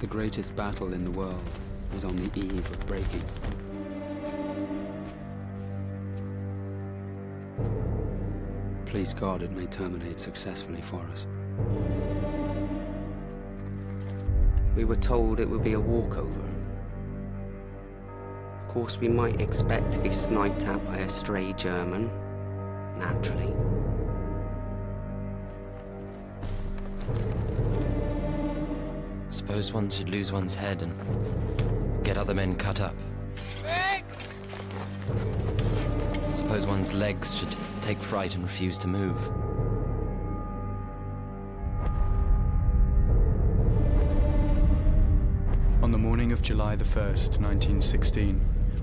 The greatest battle in the world is on the eve of breaking. Please God, it may terminate successfully for us. We were told it would be a walkover. Of course, we might expect to be sniped at by a stray German, naturally. Suppose one should lose one's head and get other men cut up. Suppose one's legs should take fright and refuse to move. On the morning of July the 1st, 1916,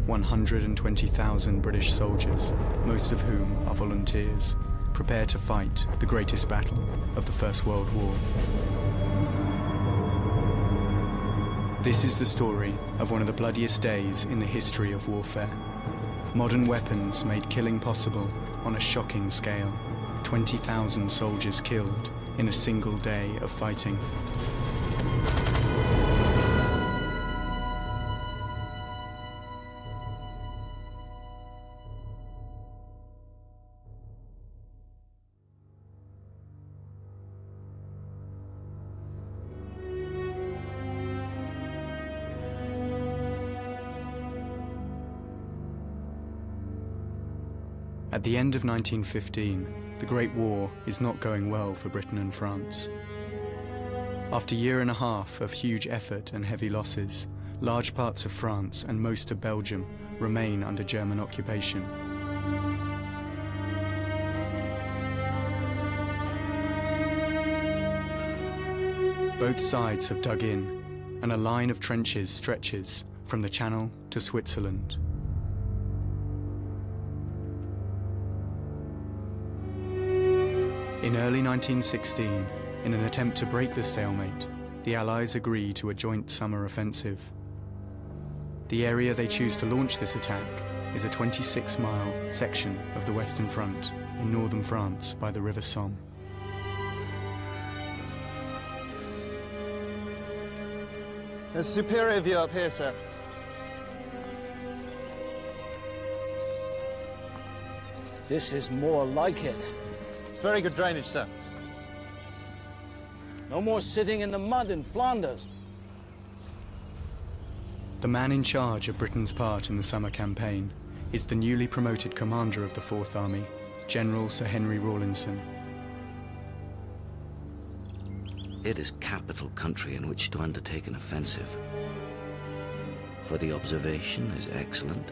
120,000 British soldiers, most of whom are volunteers, prepare to fight the greatest battle of the First World War. This is the story of one of the bloodiest days in the history of warfare. Modern weapons made killing possible on a shocking scale. 20,000 soldiers killed in a single day of fighting. At the end of 1915, the Great War is not going well for Britain and France. After a year and a half of huge effort and heavy losses, large parts of France and most of Belgium remain under German occupation. Both sides have dug in, and a line of trenches stretches from the Channel to Switzerland. In early 1916, in an attempt to break the stalemate, the Allies agree to a joint summer offensive. The area they choose to launch this attack is a 26-mile section of the Western Front in northern France by the River Somme. There's a superior view up here, sir. This is more like it. It's very good drainage, sir. No more sitting in the mud in Flanders. The man in charge of Britain's part in the summer campaign is the newly promoted commander of the Fourth Army, General Sir Henry Rawlinson. It is capital country in which to undertake an offensive. For the observation is excellent,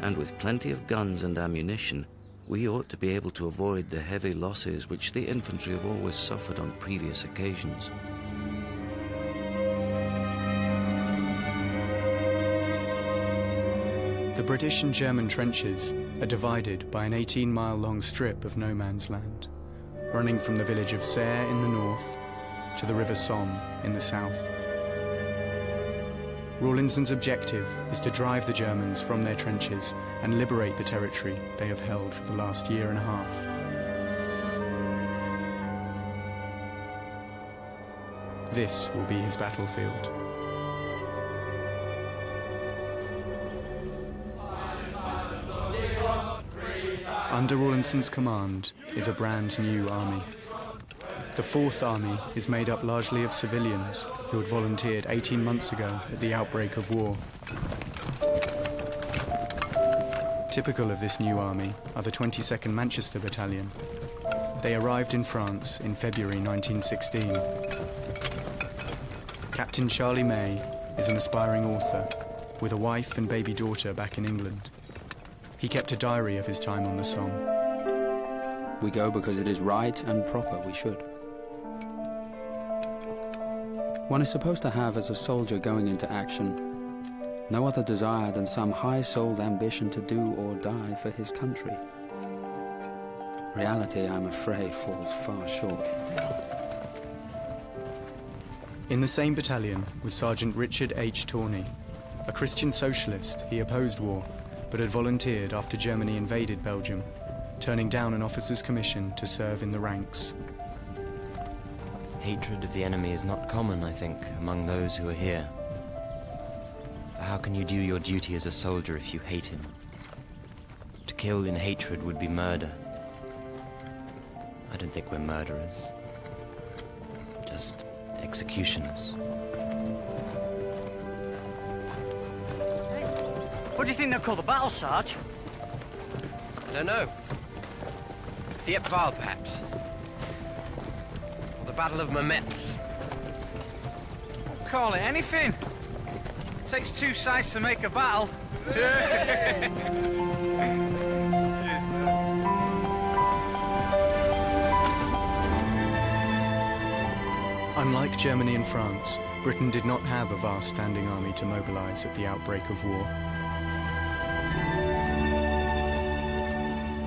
and with plenty of guns and ammunition, we ought to be able to avoid the heavy losses which the infantry have always suffered on previous occasions. The British and German trenches are divided by an 18-mile-long strip of no man's land, running from the village of Serre in the north to the River Somme in the south. Rawlinson's objective is to drive the Germans from their trenches and liberate the territory they have held for the last year and a half. This will be his battlefield. Under Rawlinson's command is a brand new army. The Fourth Army is made up largely of civilians who had volunteered 18 months ago at the outbreak of war. Typical of this new army are the 22nd Manchester Battalion. They arrived in France in February 1916. Captain Charlie May is an aspiring author with a wife and baby daughter back in England. He kept a diary of his time on the Somme. We go because it is right and proper, we should. One is supposed to have, as a soldier going into action, no other desire than some high-souled ambition to do or die for his country. Reality, I'm afraid, falls far short. In the same battalion was Sergeant Richard H. Tawney. A Christian socialist, he opposed war, but had volunteered after Germany invaded Belgium, turning down an officer's commission to serve in the ranks. hatred of the enemy is not common, I think, among those who are here. For how can you do your duty as a soldier if you hate him? To kill in hatred would be murder. I don't think we're murderers. Just executioners. What do you think they'll call the battle, Sarge? I don't know. The Epval, perhaps. Or the Battle of Mametz. Call it anything. It takes two sides to make a battle. Unlike Germany and France, Britain did not have a vast standing army to mobilize at the outbreak of war.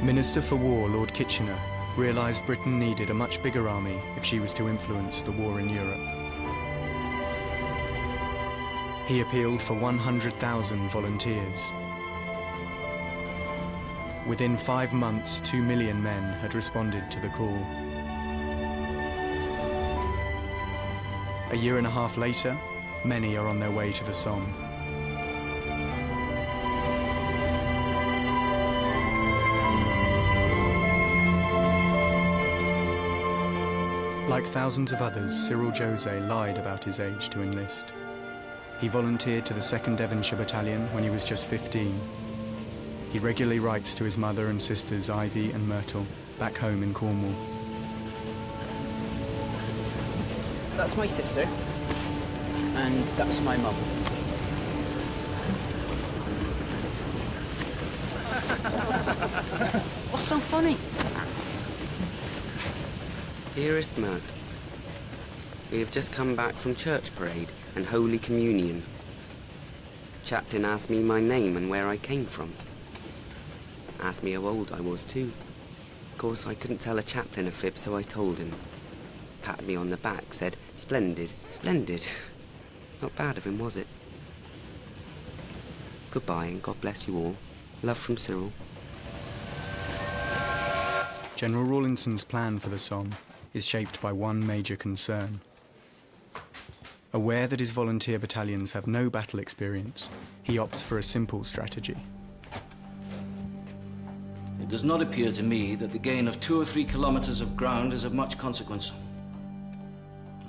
Minister for War Lord Kitchener realized Britain needed a much bigger army if she was to influence the war in Europe. He appealed for 100,000 volunteers. Within 5 months, 2 million men had responded to the call. A year and a half later, many are on their way to the Somme. Like thousands of others, Cyril José lied about his age to enlist. He volunteered to the 2nd Devonshire Battalion when he was just 15. He regularly writes to his mother and sisters Ivy and Myrtle, back home in Cornwall. That's my sister, and that's my mum. What's so funny? Dearest Mert, we have just come back from church parade and Holy Communion. Chaplain asked me my name and where I came from. Asked me how old I was too. Of course, I couldn't tell a chaplain a fib, so I told him. Patted me on the back, said, "Splendid, splendid." Not bad of him, was it? Goodbye, and God bless you all. Love from Cyril. General Rawlinson's plan for the Somme is shaped by one major concern. Aware that his volunteer battalions have no battle experience, he opts for a simple strategy. It does not appear to me that the gain of 2 or 3 kilometers of ground is of much consequence.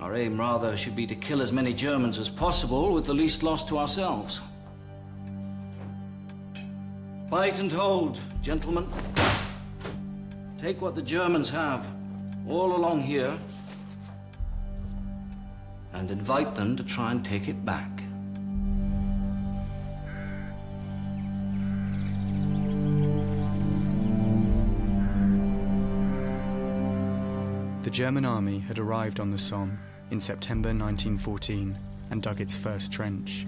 Our aim, rather, should be to kill as many Germans as possible with the least loss to ourselves. Fight and hold, gentlemen. Take what the Germans have all along here and invite them to try and take it back. The German army had arrived on the Somme in September 1914 and dug its first trench.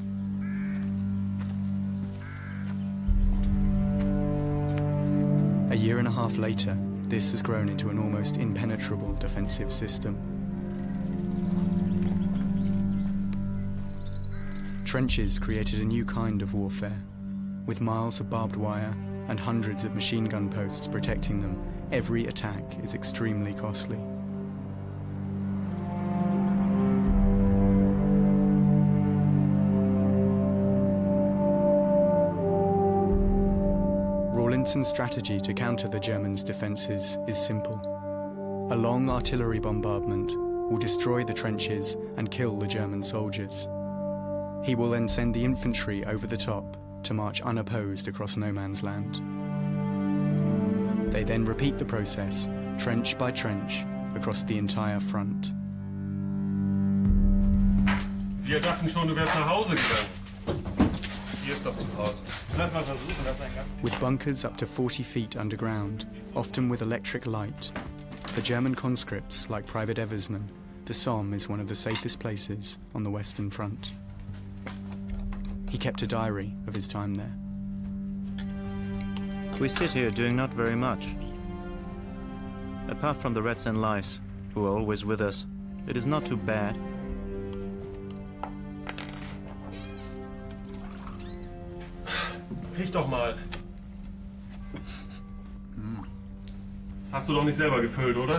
A year and a half later, this has grown into an almost impenetrable defensive system. Trenches created a new kind of warfare. With miles of barbed wire and hundreds of machine gun posts protecting them, every attack is extremely costly. Rawlinson's strategy to counter the Germans' defences is simple. A long artillery bombardment will destroy the trenches and kill the German soldiers. He will then send the infantry over the top to march unopposed across no man's land. They then repeat the process, trench by trench, across the entire front. Wir dachten schon, du wärst nach Hause gegangen. Hier ist doch zu Hause. Lass mal versuchen, das ein ganz... With bunkers up to 40 feet underground, often with electric light, for German conscripts like Private Eversman, the Somme is one of the safest places on the Western Front. He kept a diary of his time there. We sit here doing not very much. Apart from the rats and lice, who are always with us, it is not too bad. Riech doch mal. Das hast du doch nicht selber gefüllt, oder?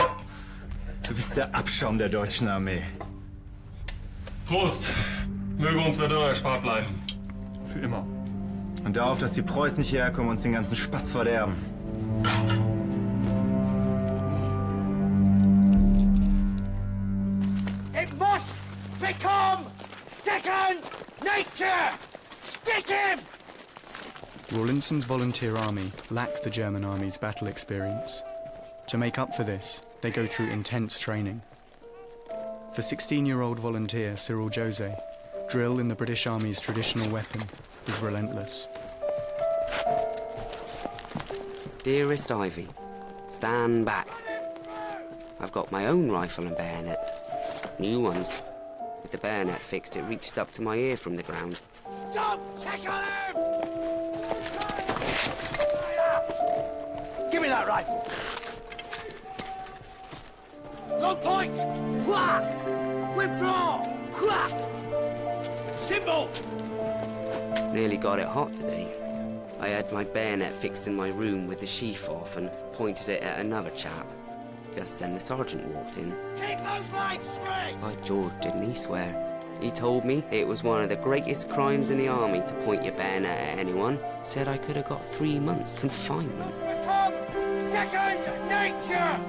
Du bist der Abschaum der deutschen Armee. Prost! Möge uns Verdun erspart bleiben. Für immer. Und darauf, dass die Preußen nicht hierher kommen und uns den ganzen Spaß verderben. It must become second nature! Stick him! Rawlinson's volunteer army lack the German army's battle experience. To make up for this, they go through intense training. For 16-year-old volunteer Cyril Jose, drill in the British Army's traditional weapon is relentless. Dearest Ivy, stand back. I've got my own rifle and bayonet. New ones. With the bayonet fixed, it reaches up to my ear from the ground. Don't tickle him! Give me that rifle. Low point! Whack! Withdraw! Whack! Symbol! Nearly got it hot today. I had my bayonet fixed in my room with the sheath off and pointed it at another chap. Just then the sergeant walked in. Keep those lines straight! By George, didn't he swear? He told me it was one of the greatest crimes in the army to point your bayonet at anyone. Said I could have got 3 months confinement. Become second nature!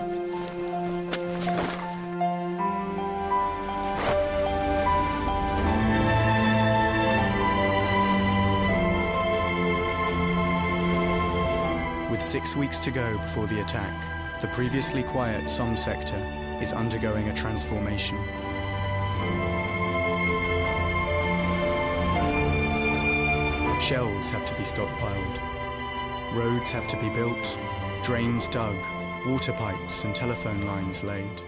With 6 weeks to go before the attack, the previously quiet Somme sector is undergoing a transformation. Shells have to be stockpiled. Roads have to be built, drains dug, water pipes and telephone lines laid.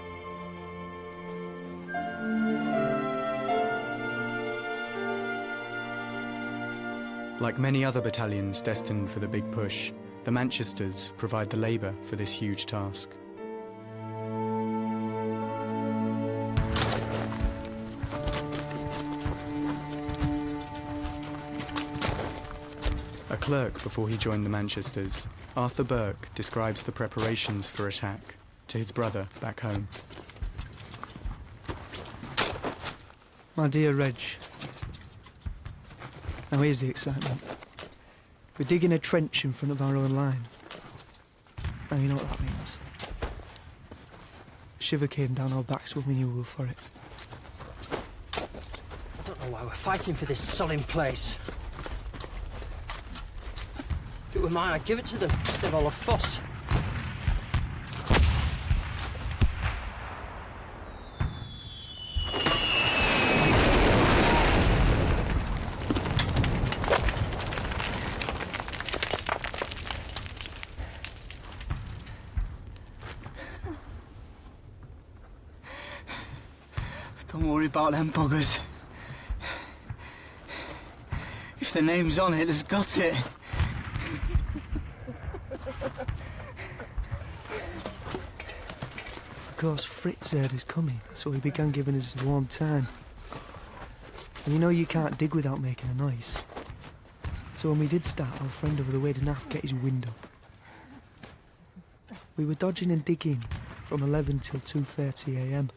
Like many other battalions destined for the big push, the Manchesters provide the labour for this huge task. A clerk before he joined the Manchesters, Arthur Burke describes the preparations for attack to his brother back home. My dear Reg, now here's the excitement. We're digging a trench in front of our own line. Now you know what that means. A shiver came down our backs when we knew we were for it. I don't know why we're fighting for this solemn place. If it were mine, I'd give it to them, save all the fuss. Don't worry about them buggers. If the name's on it, it's got it. Of course, Fritz heard us coming, so he began giving us a warm time. And you know you can't dig without making a noise. So when we did start, our friend over the way didn't have to get his wind up. We were dodging and digging from 11 till 2:30 a.m.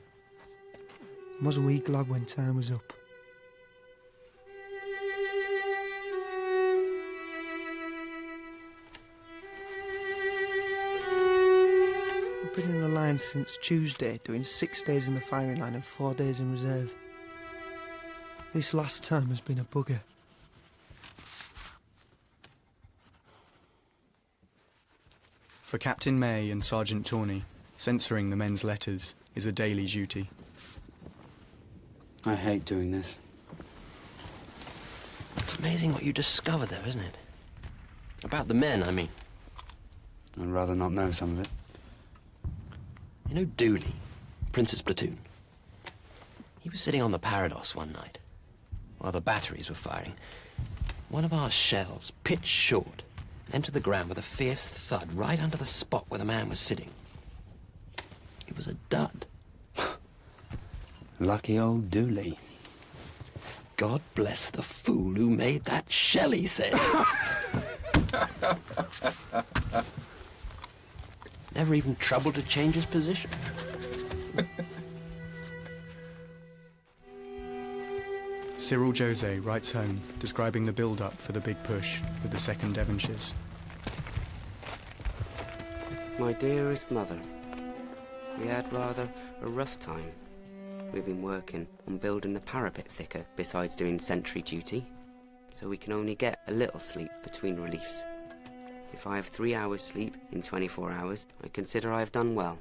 Wasn't we glad when time was up? We've been in the line since Tuesday, doing 6 days in the firing line and 4 days in reserve. This last time has been a bugger. For Captain May and Sergeant Tawney, censoring the men's letters is a daily duty. I hate doing this. It's amazing what you discover, though, isn't it? About the men, I mean. I'd rather not know some of it. You know Dooley, Prince's platoon? He was sitting on the Parados one night, while the batteries were firing. One of our shells, pitched short, entered the ground with a fierce thud right under the spot where the man was sitting. It was a dud. Lucky old Dooley. God bless the fool who made that shell, he said. Never even troubled to change his position. Cyril Jose writes home, describing the build-up for the big push with the 2nd Devonshires. My dearest mother, we had rather a rough time. We've been working on building the parapet thicker besides doing sentry duty, so we can only get a little sleep between reliefs. If I have 3 hours sleep in 24 hours, I consider I have done well.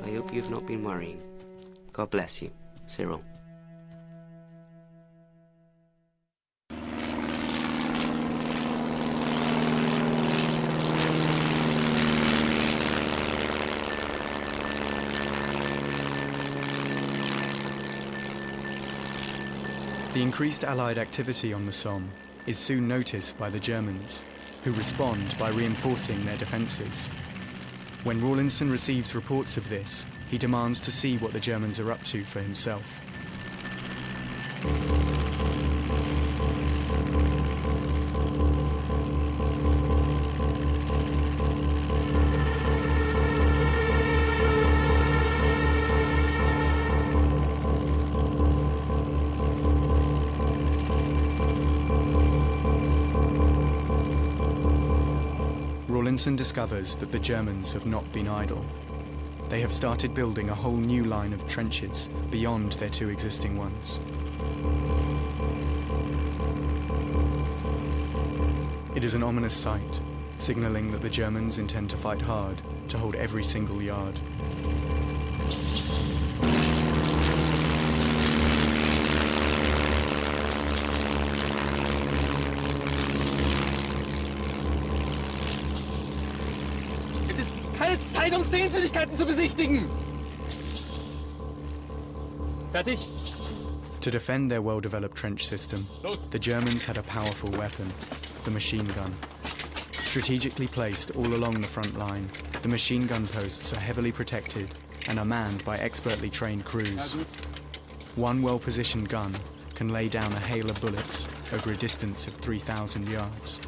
I hope you've not been worrying. God bless you, Cyril. The increased Allied activity on the Somme is soon noticed by the Germans, who respond by reinforcing their defences. When Rawlinson receives reports of this, he demands to see what the Germans are up to for himself. Rawlinson discovers that the Germans have not been idle. They have started building a whole new line of trenches beyond their 2 existing ones. It is an ominous sight, signalling that the Germans intend to fight hard to hold every single yard. Keine Zeit, um Sehenswürdigkeiten zu besichtigen! Fertig? To defend their well-developed trench system, the Germans had a powerful weapon, the machine gun. Strategically placed all along the front line, the machine gun posts are heavily protected and are manned by expertly trained crews. One well-positioned gun can lay down a hail of bullets over a distance of 3,000 yards.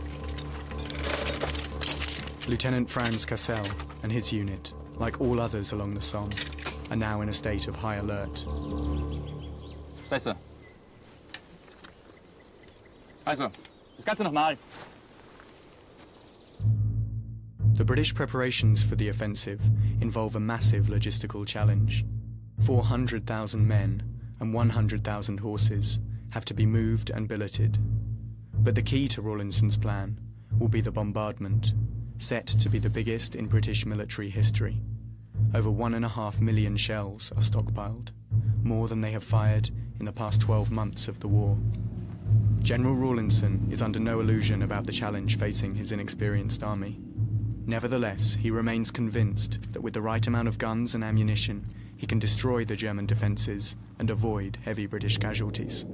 Lieutenant Franz Cassel and his unit, like all others along the Somme, are now in a state of high alert. Besser. Also, das Ganze nochmal. The British preparations for the offensive involve a massive logistical challenge. 400,000 men and 100,000 horses have to be moved and billeted. But the key to Rawlinson's plan will be the bombardment, set to be the biggest in British military history. Over 1.5 million shells are stockpiled, more than they have fired in the past 12 months of the war. General Rawlinson is under no illusion about the challenge facing his inexperienced army. Nevertheless, he remains convinced that with the right amount of guns and ammunition, he can destroy the German defences and avoid heavy British casualties.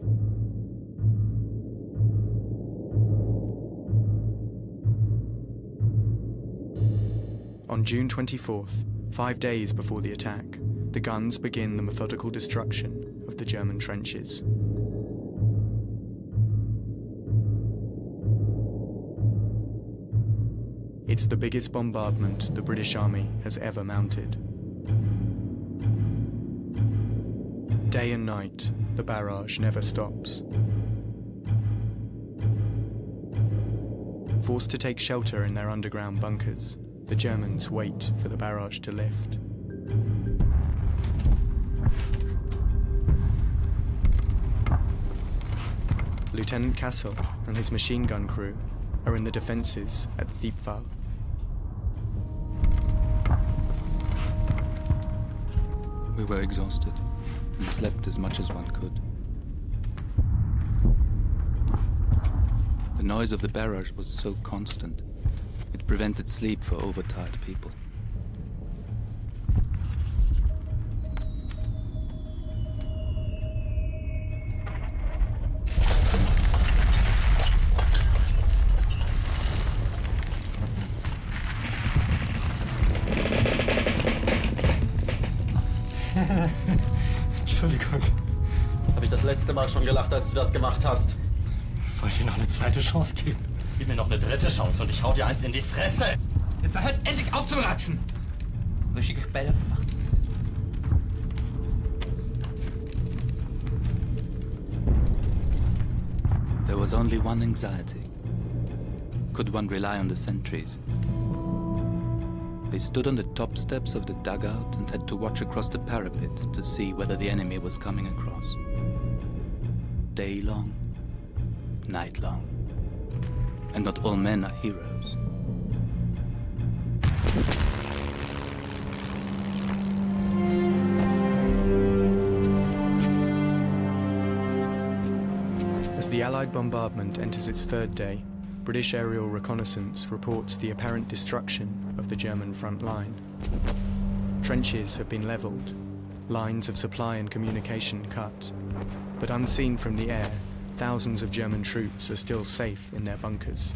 On June 24th, 5 days before the attack, the guns begin the methodical destruction of the German trenches. It's the biggest bombardment the British Army has ever mounted. Day and night, the barrage never stops. Forced to take shelter in their underground bunkers, the Germans wait for the barrage to lift. Lieutenant Cassel and his machine gun crew are in the defences at Thiepval. We were exhausted and slept as much as one could. The noise of the barrage was so constant, it prevented sleep for overtired people. Entschuldigung. Habe ich das letzte Mal schon gelacht, als du das gemacht hast? Ich wollte dir noch eine zweite Chance geben. Gib mir noch eine dritte Chance und ich hau dir eins in die Fresse. Jetzt hört endlich auf zu ratschen. Dan schik ik bij de wachtdienst. There was only one anxiety. Could one rely on the sentries? They stood on the top steps of the dugout and had to watch across the parapet to see whether the enemy was coming across. Day long, night long. And not all men are heroes. As the Allied bombardment enters its third day, British aerial reconnaissance reports the apparent destruction of the German front line. Trenches have been levelled, lines of supply and communication cut, but unseen from the air, thousands of German troops are still safe in their bunkers.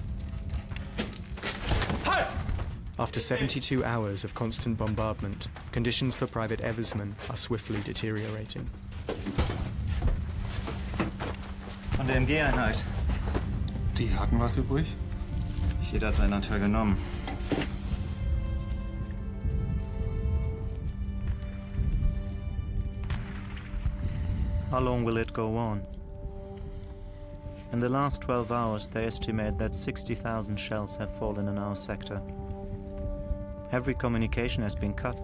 After 72 hours of constant bombardment, conditions for Private Eversman are swiftly deteriorating. Von der MG-Einheit. Die hatten was übrig? Jeder hat seinen Anteil genommen. How long will it go on? In the last 12 hours, they estimate that 60,000 shells have fallen in our sector. Every communication has been cut.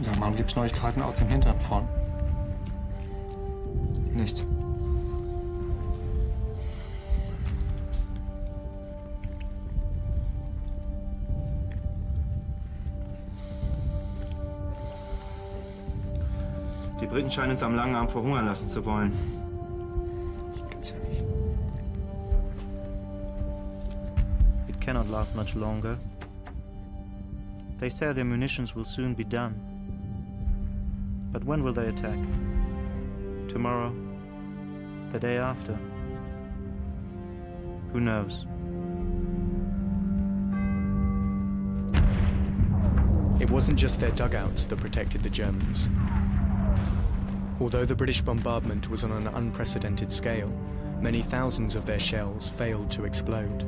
Sag mal, gibt's Neuigkeiten aus dem hinteren Front? Nichts. Die Briten scheinen uns am langen Arm verhungern lassen zu wollen. Gibt's ja nicht. It cannot last much longer. They say their munitions will soon be done. But when will they attack? Tomorrow? The day after? Who knows? It wasn't just their dugouts that protected the Germans. Although the British bombardment was on an unprecedented scale, many thousands of their shells failed to explode.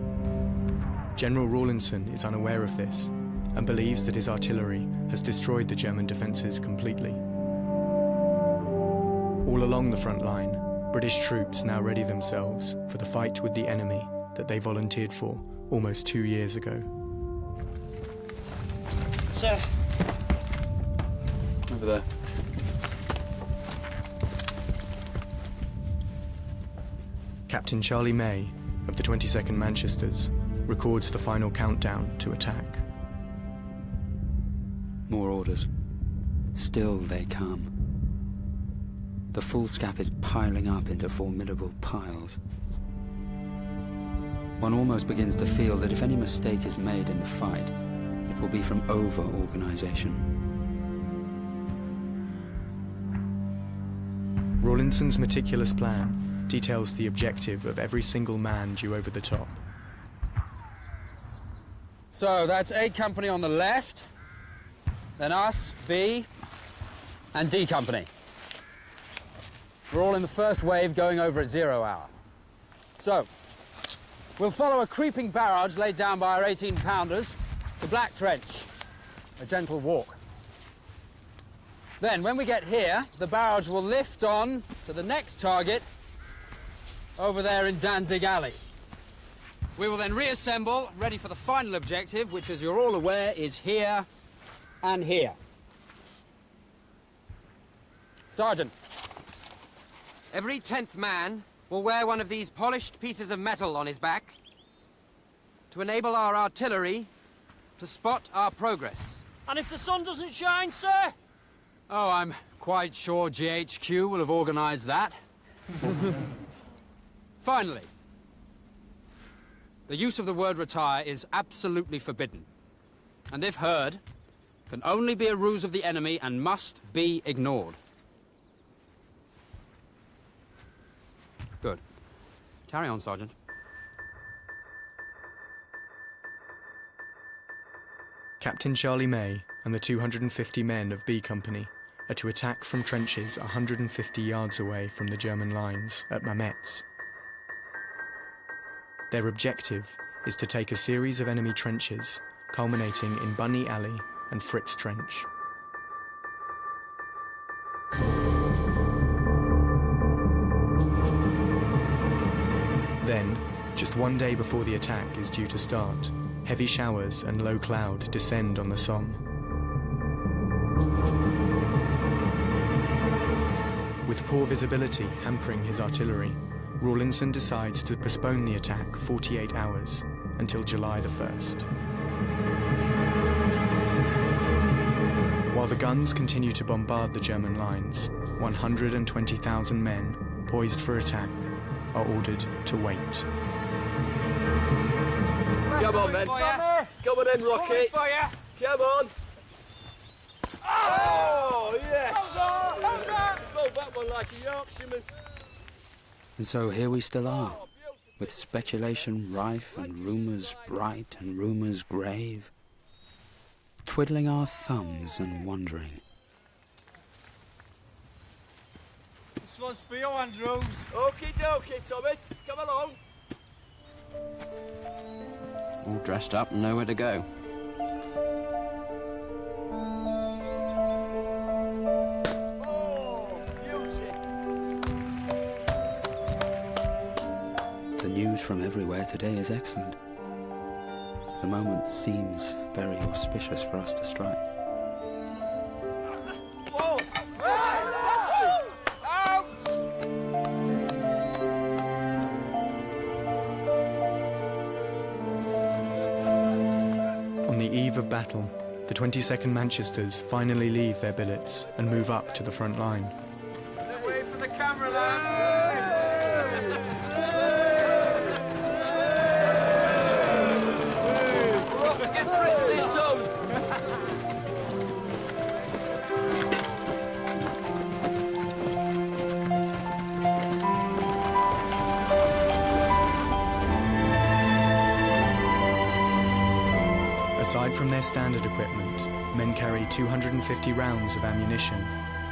General Rawlinson is unaware of this and believes that his artillery has destroyed the German defences completely. All along the front line, British troops now ready themselves for the fight with the enemy that they volunteered for almost 2 years ago. Sir. Over there. Captain Charlie May, of the 22nd Manchesters, records the final countdown to attack. More orders. Still they come. The foolscap is piling up into formidable piles. One almost begins to feel that if any mistake is made in the fight, it will be from over-organization. Rawlinson's meticulous plan details the objective of every single man due over the top. So that's A Company on the left, then us, B, and D Company. We're all in the first wave going over at 0 hour. So, we'll follow a creeping barrage laid down by our 18-pounders to Black Trench, a gentle walk. Then, when we get here, the barrage will lift on to the next target over there in Danzig Alley. We will then reassemble, ready for the final objective, which, as you're all aware, is here and here. Sergeant. Every 10th man will wear one of these polished pieces of metal on his back to enable our artillery to spot our progress. And if the sun doesn't shine, sir? Oh, I'm quite sure GHQ will have organised that. Finally, the use of the word retire is absolutely forbidden. And if heard, can only be a ruse of the enemy and must be ignored. Good. Carry on, Sergeant. Captain Charlie May and the 250 men of B Company are to attack from trenches 150 yards away from the German lines at Mametz. Their objective is to take a series of enemy trenches culminating in Bunny Alley and Fritz Trench. Then, just one day before the attack is due to start, heavy showers and low cloud descend on the Somme. With poor visibility hampering his artillery, Rawlinson decides to postpone the attack 48 hours until July the 1st. While the guns continue to bombard the German lines, 120,000 men, poised for attack, are ordered to wait. Come on, men. Come on, then, rockets. Come on. Oh, yes. How's that? Roll that one like a Yorkshireman. And so here we still are, with speculation rife and rumours bright and rumours grave, twiddling our thumbs and wondering. This one's for you, Andrews. Okie dokie, Thomas. Come along. All dressed up and nowhere to go. Oh, beauty. The news from everywhere today is excellent. The moment seems very auspicious for us to strike. Whoa! Out! On the eve of battle, the 22nd Manchesters finally leave their billets and move up to the front line. Wait for the camera, lads. We're off again, Prince's son. Aside from their standard equipment, men carry 250 rounds of ammunition,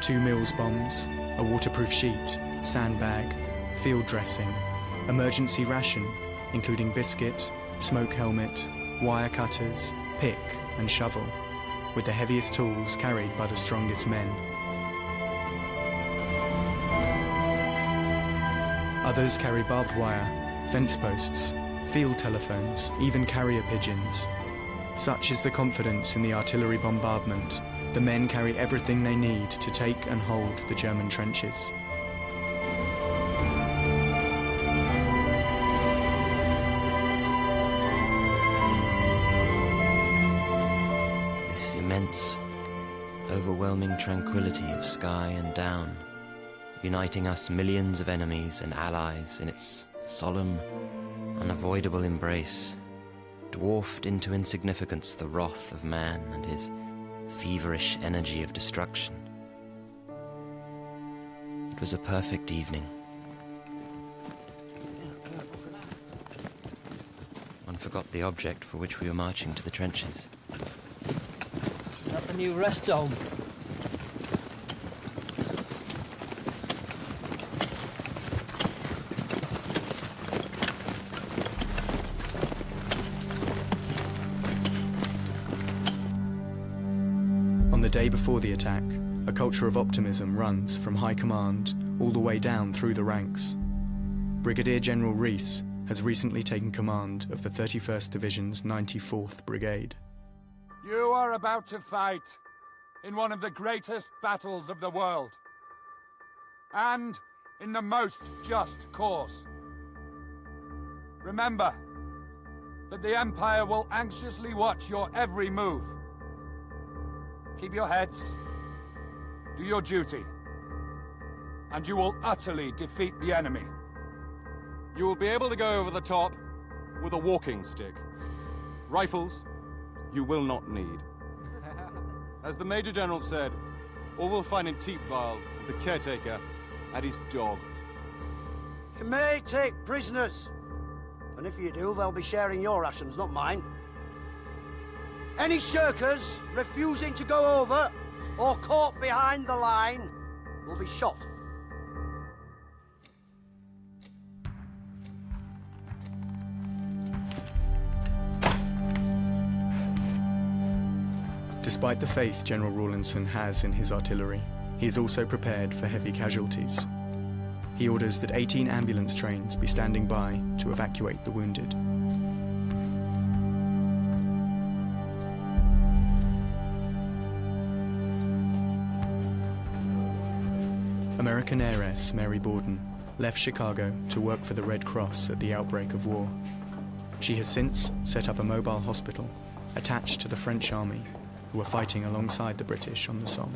2 Mills bombs, a waterproof sheet, sandbag, field dressing, emergency ration, including biscuit, smoke helmet, wire cutters, pick and shovel, with the heaviest tools carried by the strongest men. Others carry barbed wire, fence posts, field telephones, even carrier pigeons. Such is the confidence in the artillery bombardment, the men carry everything they need to take and hold the German trenches. This immense, overwhelming tranquility of sky and down, uniting us millions of enemies and allies in its solemn, unavoidable embrace, dwarfed into insignificance the wrath of man and his feverish energy of destruction. It was a perfect evening. One forgot the object for which we were marching to the trenches. Is that the new rest home? On the day before the attack, a culture of optimism runs from high command all the way down through the ranks. Brigadier General Rees has recently taken command of the 31st Division's 94th Brigade. You are about to fight in one of the greatest battles of the world. And in the most just cause. Remember that the Empire will anxiously watch your every move. Keep your heads, do your duty, and you will utterly defeat the enemy. You will be able to go over the top with a walking stick. Rifles, you will not need. As the Major General said, all we'll find in Thiepval is the caretaker and his dog. You may take prisoners, and if you do, they'll be sharing your rations, not mine. Any shirkers refusing to go over or caught behind the line will be shot. Despite the faith General Rawlinson has in his artillery, he is also prepared for heavy casualties. He orders that 18 ambulance trains be standing by to evacuate the wounded. American heiress Mary Borden left Chicago to work for the Red Cross at the outbreak of war. She has since set up a mobile hospital attached to the French army, who were fighting alongside the British on the Somme.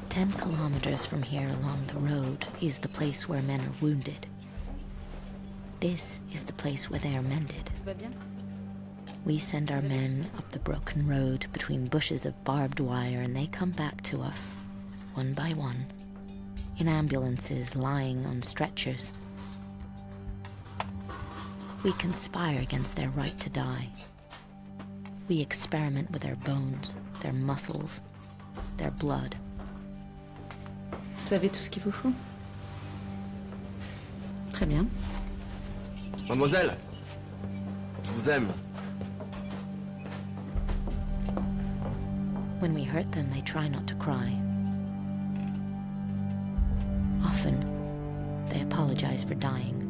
10 kilometers from here along the road is the place where men are wounded. This is the place where they are mended. We send our men up the broken road between bushes of barbed wire, and they come back to us, one by one, in ambulances lying on stretchers. We conspire against their right to die. We experiment with their bones, their muscles, their blood. Vous avez tout ce qu'il vous faut? Très bien. Mademoiselle, je vous aime. When we hurt them, they try not to cry. Often, they apologize for dying.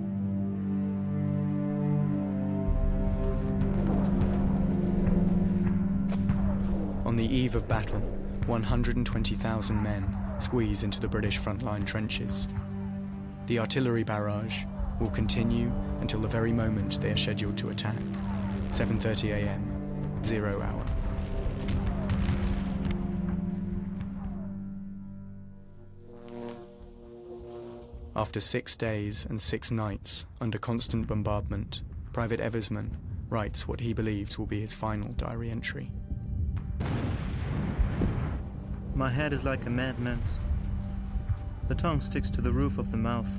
On the eve of battle, 120,000 men squeeze into the British frontline trenches. The artillery barrage will continue until the very moment they are scheduled to attack, 7:30 a.m., 0 hour. After 6 days and 6 nights under constant bombardment, Private Eversman writes what he believes will be his final diary entry. My head is like a madman's. The tongue sticks to the roof of the mouth.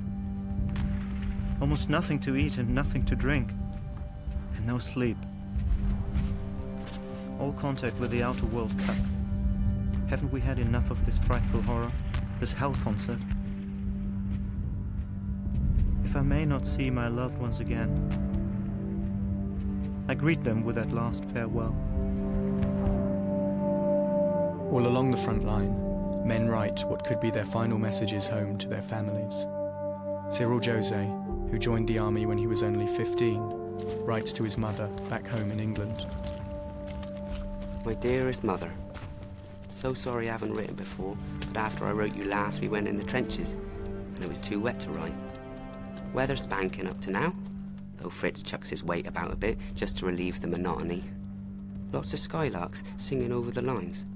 Almost nothing to eat and nothing to drink. And no sleep. All contact with the outer world cut. Haven't we had enough of this frightful horror? This hell concert? If I may not see my loved ones again, I greet them with that last farewell. All along the front line, men write what could be their final messages home to their families. Cyril Jose, who joined the army when he was only 15, writes to his mother back home in England. My dearest mother, so sorry I haven't written before, but after I wrote you last we went in the trenches, and it was too wet to write. Weather spanking up to now, though Fritz chucks his weight about a bit just to relieve the monotony. Lots of skylarks singing over the lines.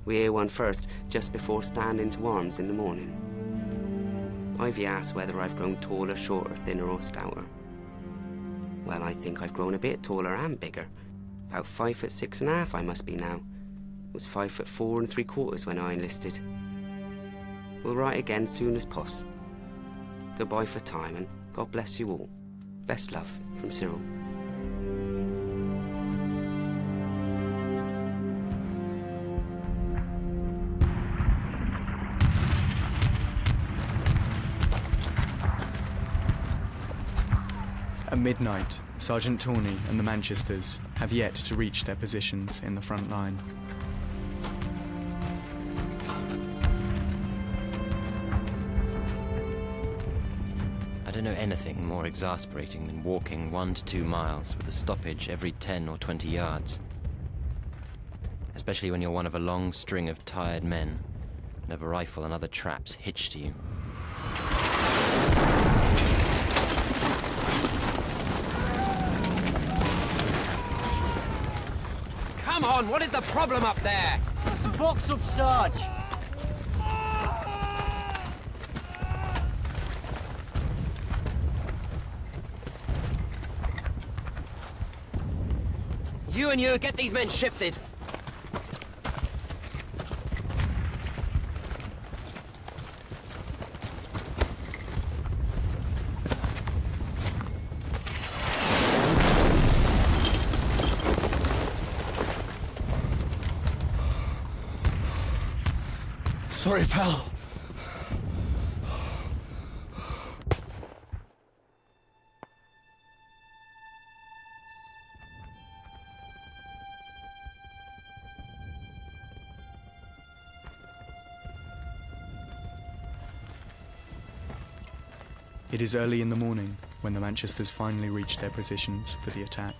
We hear one first just before standing to arms in the morning. Ivy asks whether I've grown taller, shorter, thinner or stouter. Well, I think I've grown a bit taller and bigger. About 5'6.5" I must be now. Was 5'4 3/4 when I enlisted. We'll write again soon as poss. Goodbye for time and God bless you all. Best love from Cyril. At midnight, Sergeant Tawney and the Manchesters have yet to reach their positions in the front line. I don't know anything more exasperating than walking 1 to 2 miles with a stoppage every 10 or 20 yards. Especially when you're one of a long string of tired men and have a rifle and other traps hitched to you. Come on, what is the problem up there? Some box up, Sarge. You and you, get these men shifted. Sorry, pal. It is early in the morning when the Manchesters finally reach their positions for the attack.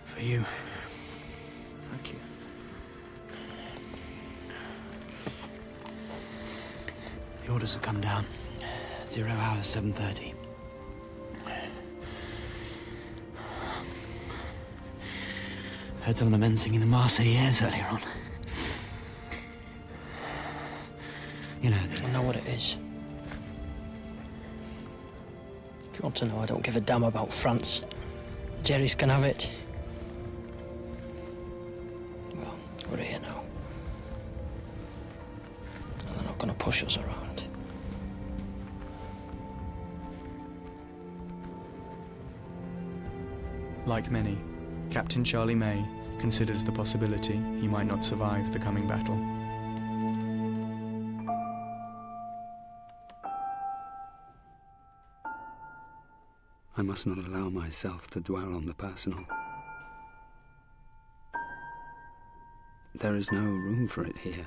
For you. Thank you. The orders have come down. 0 hour 7:30. Heard some of the men singing the Marseillaise earlier on. You know, I know what it is. If you want to know, I don't give a damn about France. The Jerrys can have it. Well, we're here now. And they're not going to push us around. Like many, Captain Charlie May considers the possibility he might not survive the coming battle. I must not allow myself to dwell on the personal. There is no room for it here.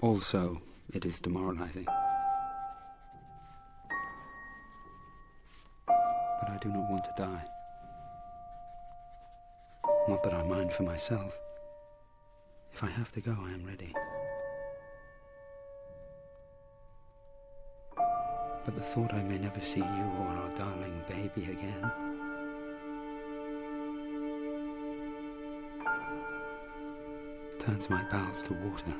Also, it is demoralizing. But I do not want to die. Not that I mind for myself. If I have to go, I am ready. But the thought I may never see you or our darling baby again turns my bowels to water.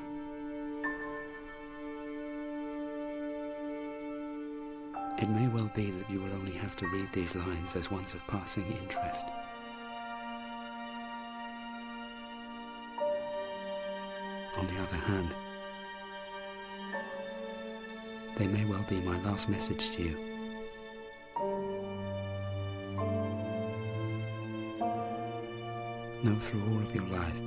It may well be that you will only have to read these lines as ones of passing interest. On the other hand, they may well be my last message to you. Know through all of your life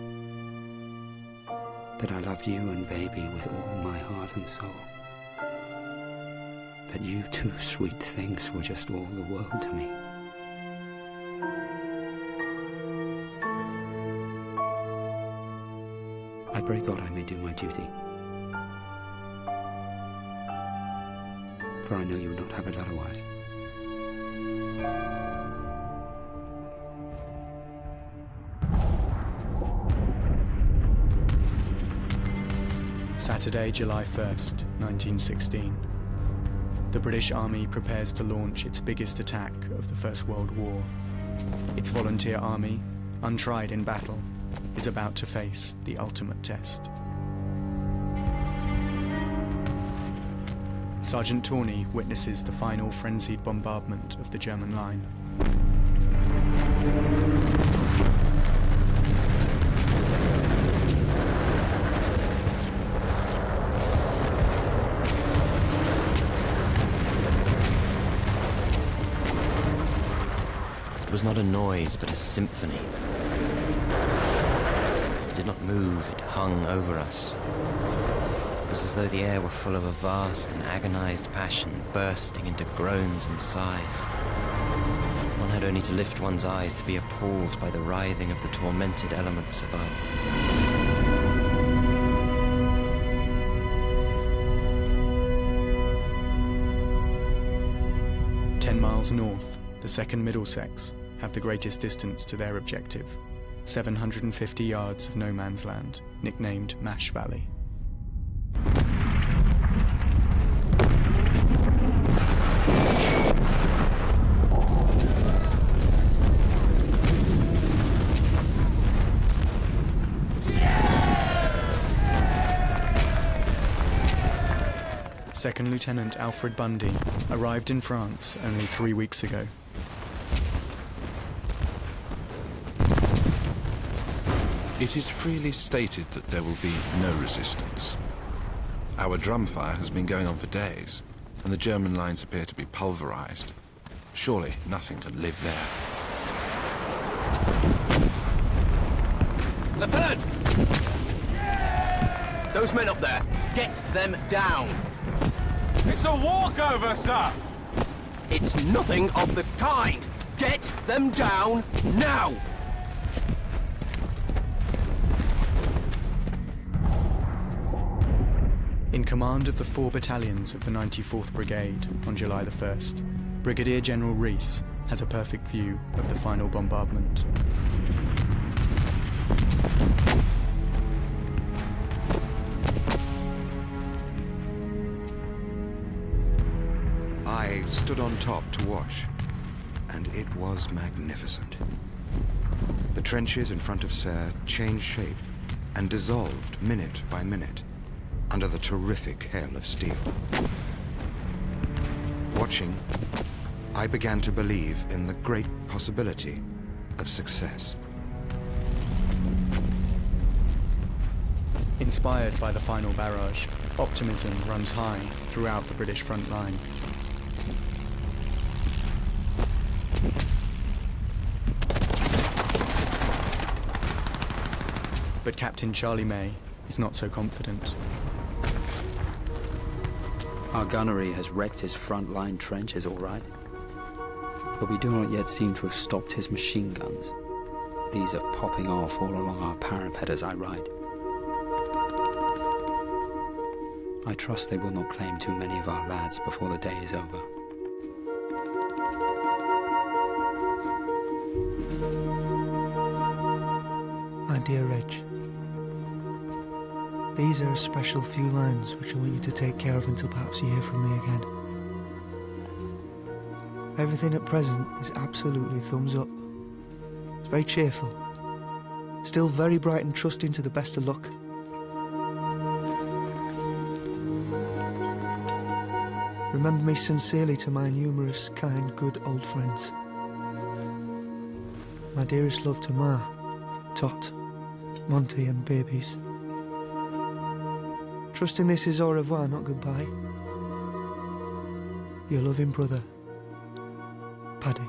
that I love you and baby with all my heart and soul. That you two sweet things were just all the world to me. I pray God I may do my duty. For I know you would not have it otherwise. Saturday, July 1st, 1916. The British Army prepares to launch its biggest attack of the First World War. Its volunteer army, untried in battle, is about to face the ultimate test. Sergeant Tawney witnesses the final frenzied bombardment of the German line. It was not a noise, but a symphony. It did not move, it hung over us. It was as though the air were full of a vast and agonized passion, bursting into groans and sighs. One had only to lift one's eyes to be appalled by the writhing of the tormented elements above. Miles north, the 2nd Middlesex have the greatest distance to their objective, 750 yards of no man's land, nicknamed Mash Valley. Second Lieutenant Alfred Bundy arrived in France only 3 weeks ago. It is freely stated that there will be no resistance. Our drum fire has been going on for days, and the German lines appear to be pulverized. Surely nothing can live there. Lieutenant! Those men up there, get them down! It's a walkover, sir! It's nothing of the kind! Get them down now! In command of the 4 battalions of the 94th Brigade on July the 1st, Brigadier General Rees has a perfect view of the final bombardment. I stood on top to watch, and it was magnificent. The trenches in front of Serre changed shape and dissolved minute by minute under the terrific hail of steel. Watching, I began to believe in the great possibility of success. Inspired by the final barrage, optimism runs high throughout the British front line. But Captain Charlie May is not so confident. Our gunnery has wrecked his front-line trenches, all right. But we do not yet seem to have stopped his machine guns. These are popping off all along our parapet as I ride. I trust they will not claim too many of our lads before the day is over. My dear Reg, these are a special few lines which I want you to take care of until perhaps you hear from me again. Everything at present is absolutely thumbs up. It's very cheerful. Still very bright and trusting to the best of luck. Remember me sincerely to my numerous, kind, good old friends. My dearest love to Ma, Tot, Monty and babies. Trusting this is au revoir, not goodbye. Your loving brother, Paddy.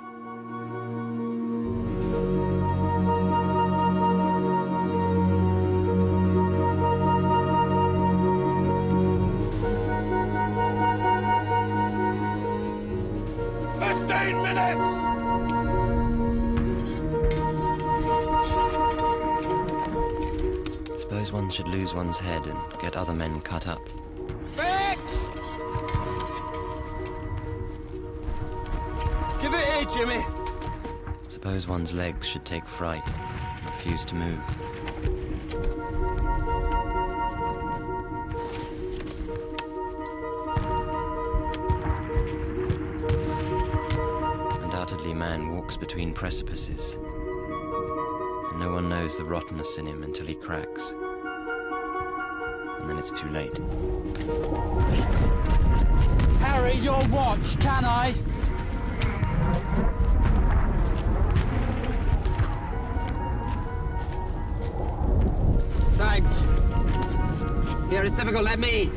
Suppose one should lose one's head and get other men cut up. Fix! Give it here, Jimmy! Suppose one's legs should take fright and refuse to move. Undoubtedly man walks between precipices, and no one knows the rottenness in him until he cracks. And then it's too late. Harry, your watch, can I? Thanks. Here, it's difficult, let me.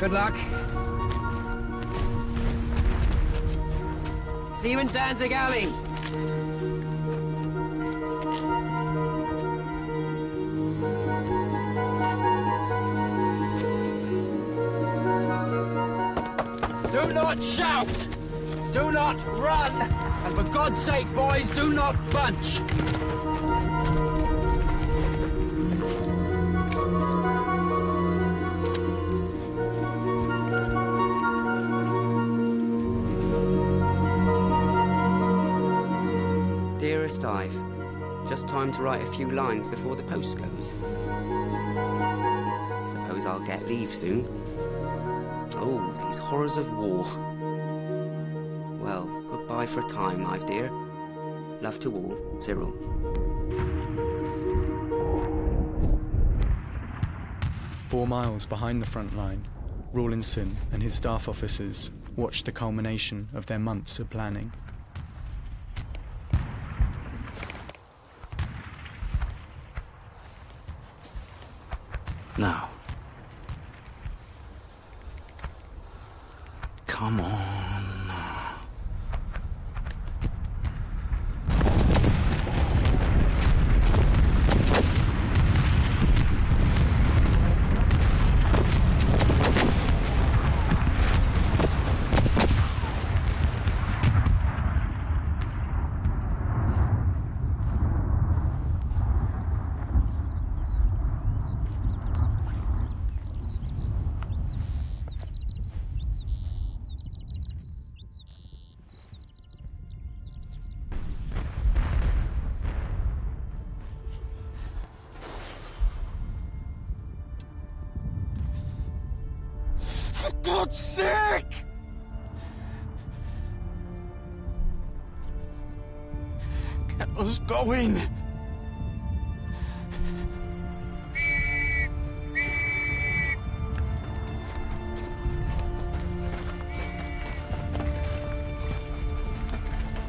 Good luck. See you in Danzig Alley. Do not shout! Do not run! And for God's sake, boys, do not bunch! Dearest Ive, just time to write a few lines before the post goes. Suppose I'll get leave soon. Oh, these horrors of war. Well, goodbye for a time, Ive dear. Love to all, Cyril. "4 miles behind the front line, Rawlinson and his staff officers watched the culmination of their months of planning. Now. Come on. God's sake! Get us going!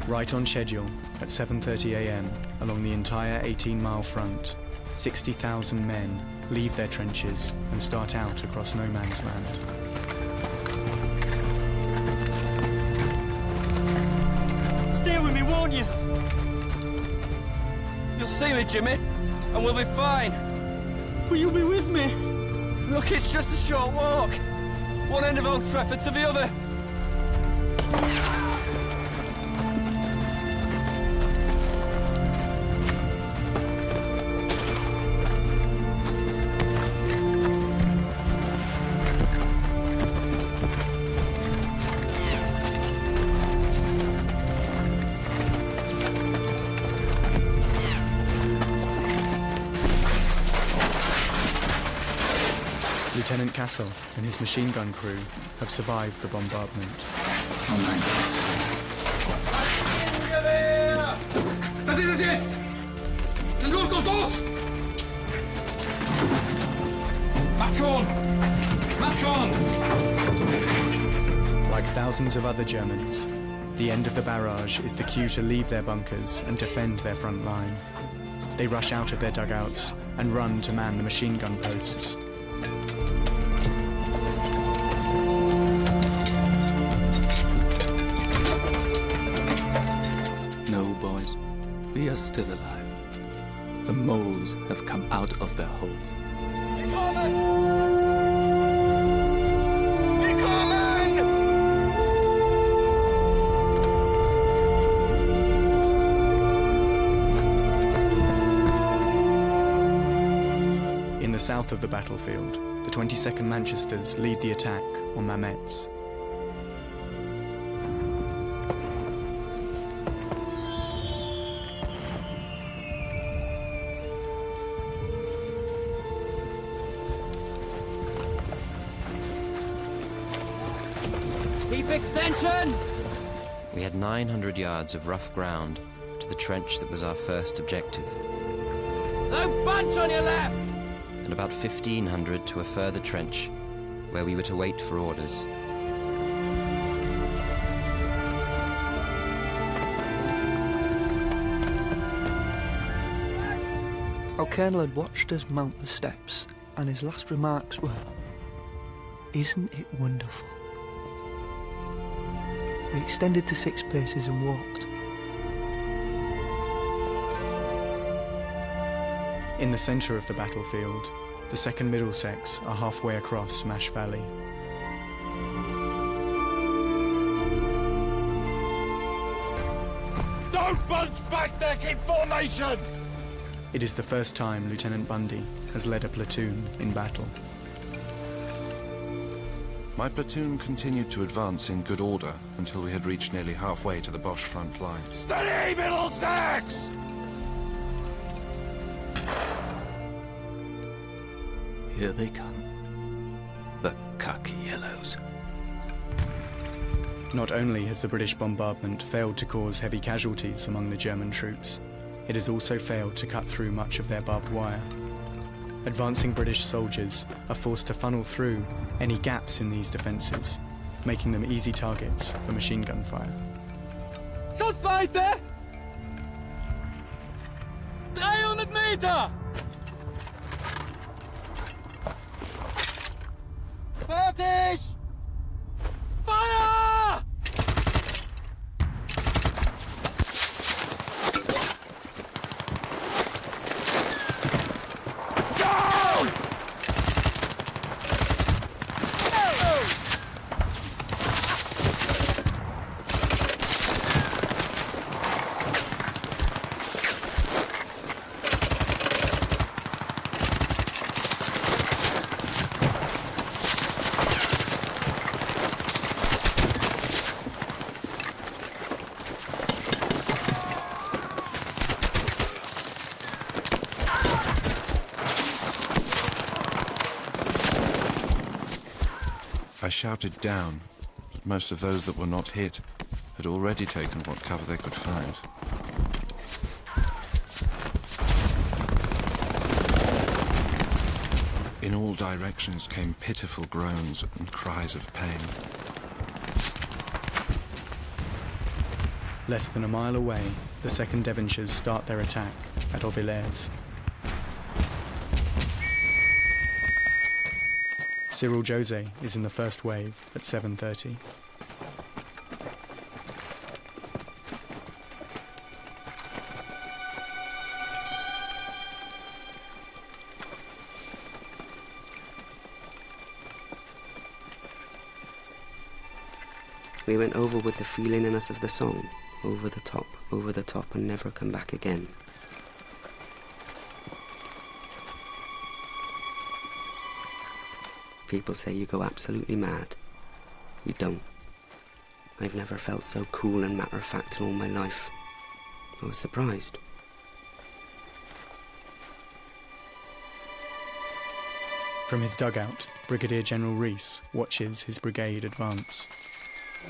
Right on schedule, at 7:30 a.m., along the entire 18-mile front, 60,000 men leave their trenches and start out across no man's land. Stay with me, won't you? You'll see me, Jimmy, and we'll be fine. Will you be with me? Look, it's just a short walk. One end of Old Trafford to the other. Lieutenant Castle and his machine gun crew have survived the bombardment. Das ist es jetzt! Dann los, los, los! Macht schon! Macht schon! Like thousands of other Germans, the end of the barrage is the cue to leave their bunkers and defend their front line. They rush out of their dugouts and run to man the machine gun posts. No, boys. We are still alive. The moles have come out of their holes. Sie kommen! Sie kommen! In the south of the battlefield, the 22nd Manchesters lead the attack on Mametz. Keep extension! We had 900 yards of rough ground to the trench that was our first objective, No bunch on your left! and about 1,500 to a further trench where we were to wait for orders. Our colonel had watched us mount the steps, and his last remarks were, "Isn't it wonderful?" We extended to 6 paces and walked. In the centre of the battlefield, the 2nd Middlesex are halfway across Smash Valley. Don't bunch back there, keep formation! It is the first time Lieutenant Bundy has led a platoon in battle. My platoon continued to advance in good order until we had reached nearly halfway to the Boche front line. Steady, Middlesex! Here they come. The khaki yellows. Not only has the British bombardment failed to cause heavy casualties among the German troops, it has also failed to cut through much of their barbed wire. Advancing British soldiers are forced to funnel through any gaps in these defences, making them easy targets for machine gun fire. Schussweite! 300 Meter! Fertig! Feuer! Down! I shouted down, but most of those that were not hit had already taken what cover they could find. In all directions came pitiful groans and cries of pain. Less than a mile away, the 2nd Devonshires start their attack at Auvillers. Cyril Jose is in the first wave at 7:30. We went over with the feeling in us of the song, over the top, and never come back again. People say you go absolutely mad. You don't. I've never felt so cool and matter-of-fact in all my life. I was surprised. From his dugout, Brigadier General Rees watches his brigade advance.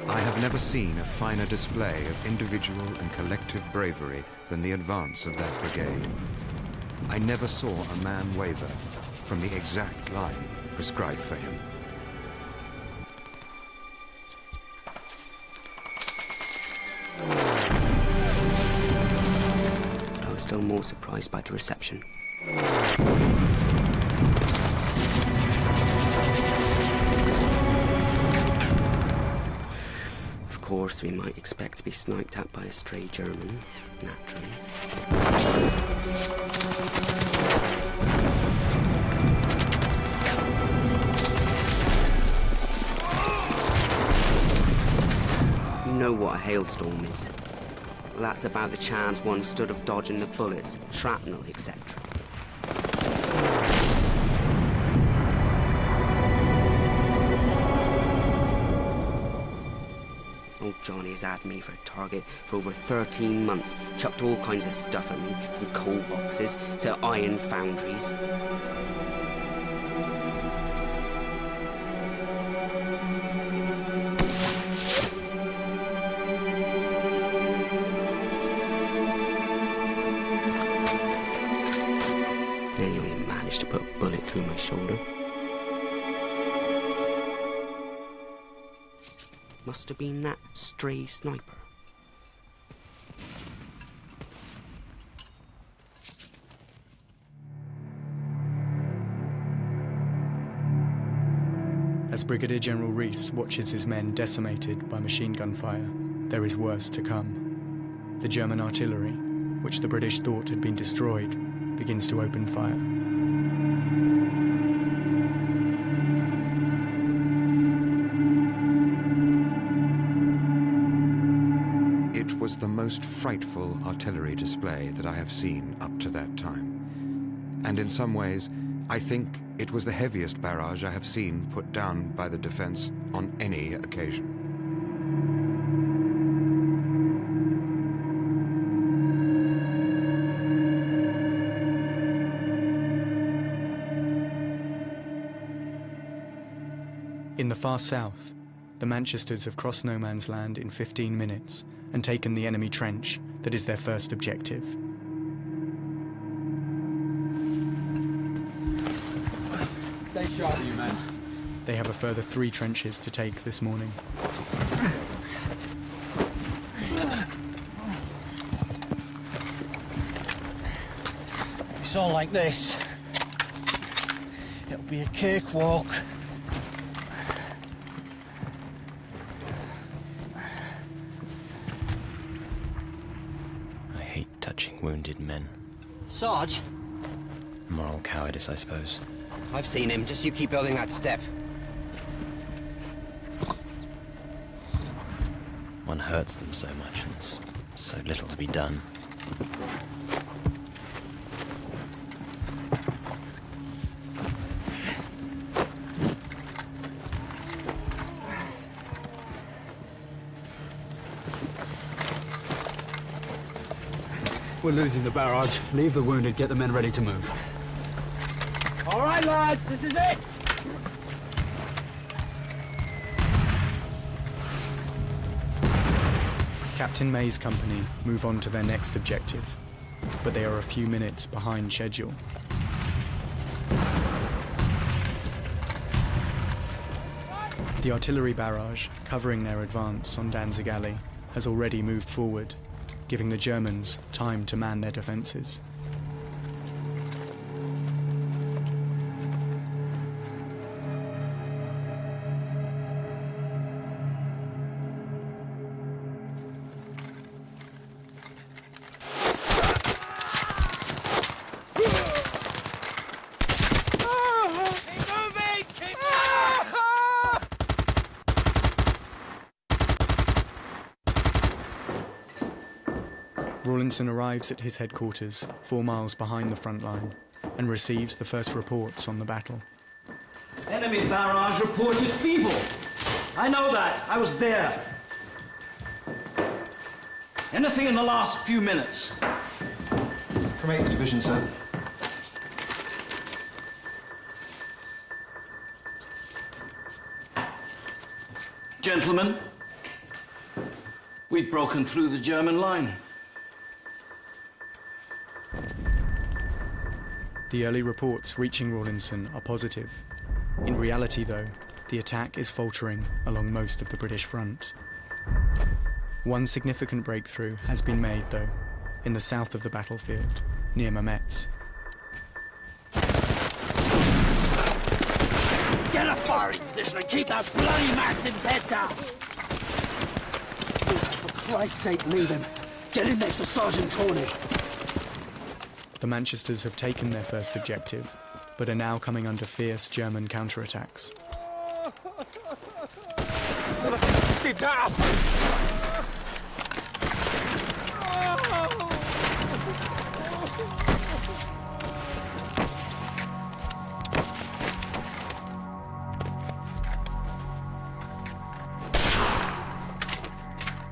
I have never seen a finer display of individual and collective bravery than the advance of that brigade. I never saw a man waver from the exact line prescribed for him. I was still more surprised by the reception. Of course, we might expect to be sniped at by a stray German, naturally. You know what a hailstorm is. That's about the chance one stood of dodging the bullets, shrapnel, etc. Old Johnny has had me for a target for over 13 months, chucked all kinds of stuff at me, from coal boxes to iron foundries. Then he only managed to put a bullet through my shoulder. Must have been that stray sniper. As Brigadier General Rees watches his men decimated by machine gun fire, there is worse to come. The German artillery, which the British thought had been destroyed, begins to open fire. It was the most frightful artillery display that I have seen up to that time. And in some ways, I think it was the heaviest barrage I have seen put down by the defense on any occasion. In the far south, the Manchesters have crossed no man's land in 15 minutes and taken the enemy trench that is their first objective. Stay sharp, you men. They have a further 3 trenches to take this morning. If it's all like this, it'll be a cakewalk. I hate touching wounded men. Sarge? Moral cowardice, I suppose. I've seen him. Just you keep building that step. One hurts them so much, and there's so little to be done. We're losing the barrage. Leave the wounded, get the men ready to move. All right, lads, this is it! Captain May's company move on to their next objective, but they are a few minutes behind schedule. The artillery barrage covering their advance on Danzig Alley has already moved forward, giving the Germans time to man their defences. Rawlinson arrives at his headquarters 4 miles behind the front line and receives the first reports on the battle. Enemy barrage reported feeble. I know that. I was there. Anything in the last few minutes? From 8th Division, sir. Gentlemen, we've broken through the German line. The early reports reaching Rawlinson are positive. In reality, though, the attack is faltering along most of the British front. One significant breakthrough has been made, though, in the south of the battlefield, near Mametz. Get a firing position and keep that bloody Maxim's head down! For Christ's sake, leave him. Get in next to Sergeant Tawney. The Manchesters have taken their first objective, but are now coming under fierce German counterattacks. Get down!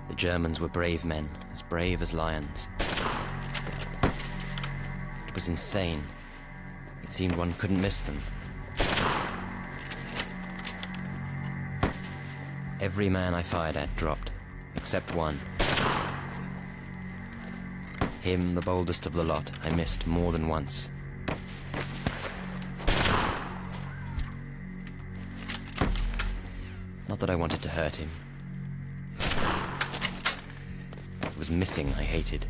The Germans were brave men, as brave as lions. It was insane. It seemed one couldn't miss them. Every man I fired at dropped, except one. Him, the boldest of the lot, I missed more than once. Not that I wanted to hurt him. It was missing I hated.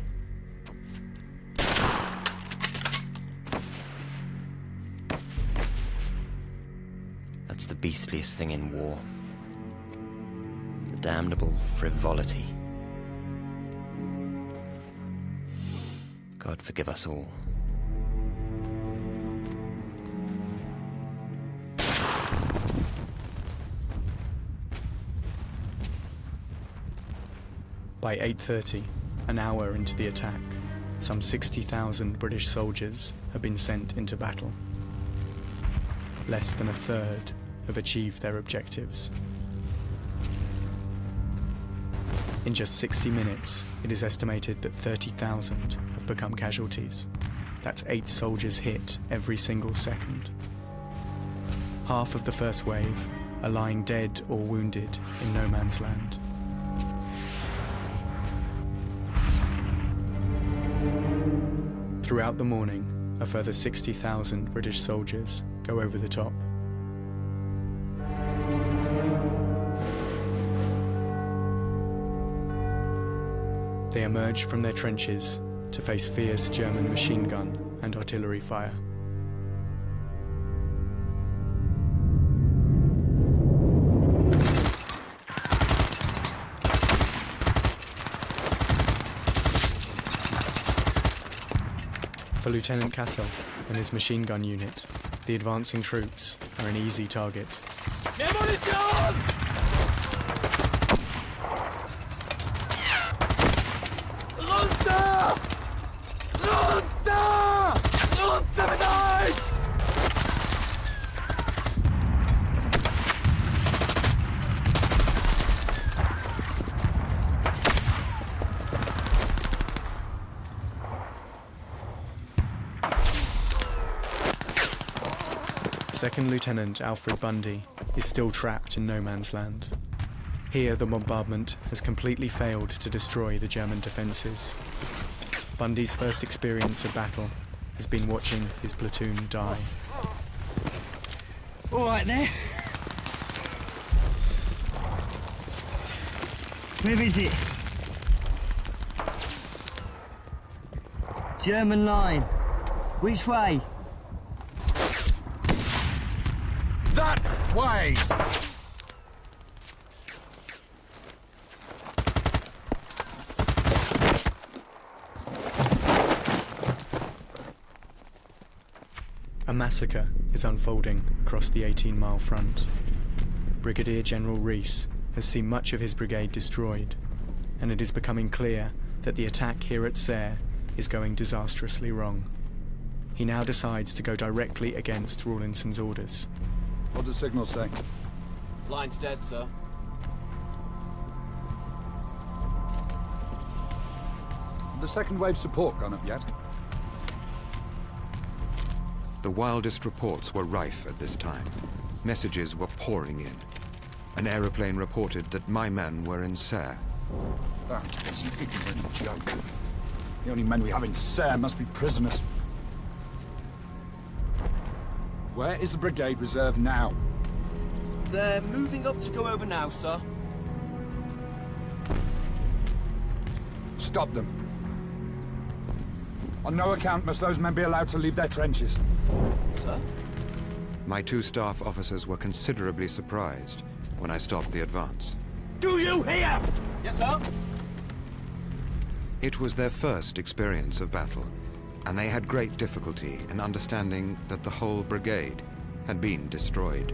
That's the beastliest thing in war. The damnable frivolity. God forgive us all. By 8:30, an hour into the attack, some 60,000 British soldiers have been sent into battle. Less than a third have achieved their objectives. In just 60 minutes, it is estimated that 30,000 have become casualties. That's 8 soldiers hit every single second. Half of the first wave are lying dead or wounded in no man's land. Throughout the morning, a further 60,000 British soldiers go over the top. They emerge from their trenches to face fierce German machine gun and artillery fire. For Lieutenant Kassel and his machine gun unit, the advancing troops are an easy target. Runter! Runter! Runter mit euch! Second Lieutenant Alfred Bundy is still trapped in no man's land. Here, the bombardment has completely failed to destroy the German defences. Bundy's first experience of battle has been watching his platoon die. All right there. Where is it? German line. Which way? That way! A massacre is unfolding across the 18-mile front. Brigadier General Rees has seen much of his brigade destroyed, and it is becoming clear that the attack here at Serre is going disastrously wrong. He now decides to go directly against Rawlinson's orders. What does signal say? Line's dead, sir. The second wave support gone up yet? The wildest reports were rife at this time. Messages were pouring in. An aeroplane reported that my men were in Serre. That is an ignorant joke. The only men we have in Serre must be prisoners. Where is the brigade reserve now? They're moving up to go over now, sir. Stop them. On no account must those men be allowed to leave their trenches. Sir? My two staff officers were considerably surprised when I stopped the advance. Do you hear? Yes, sir. It was their first experience of battle, and they had great difficulty in understanding that the whole brigade had been destroyed.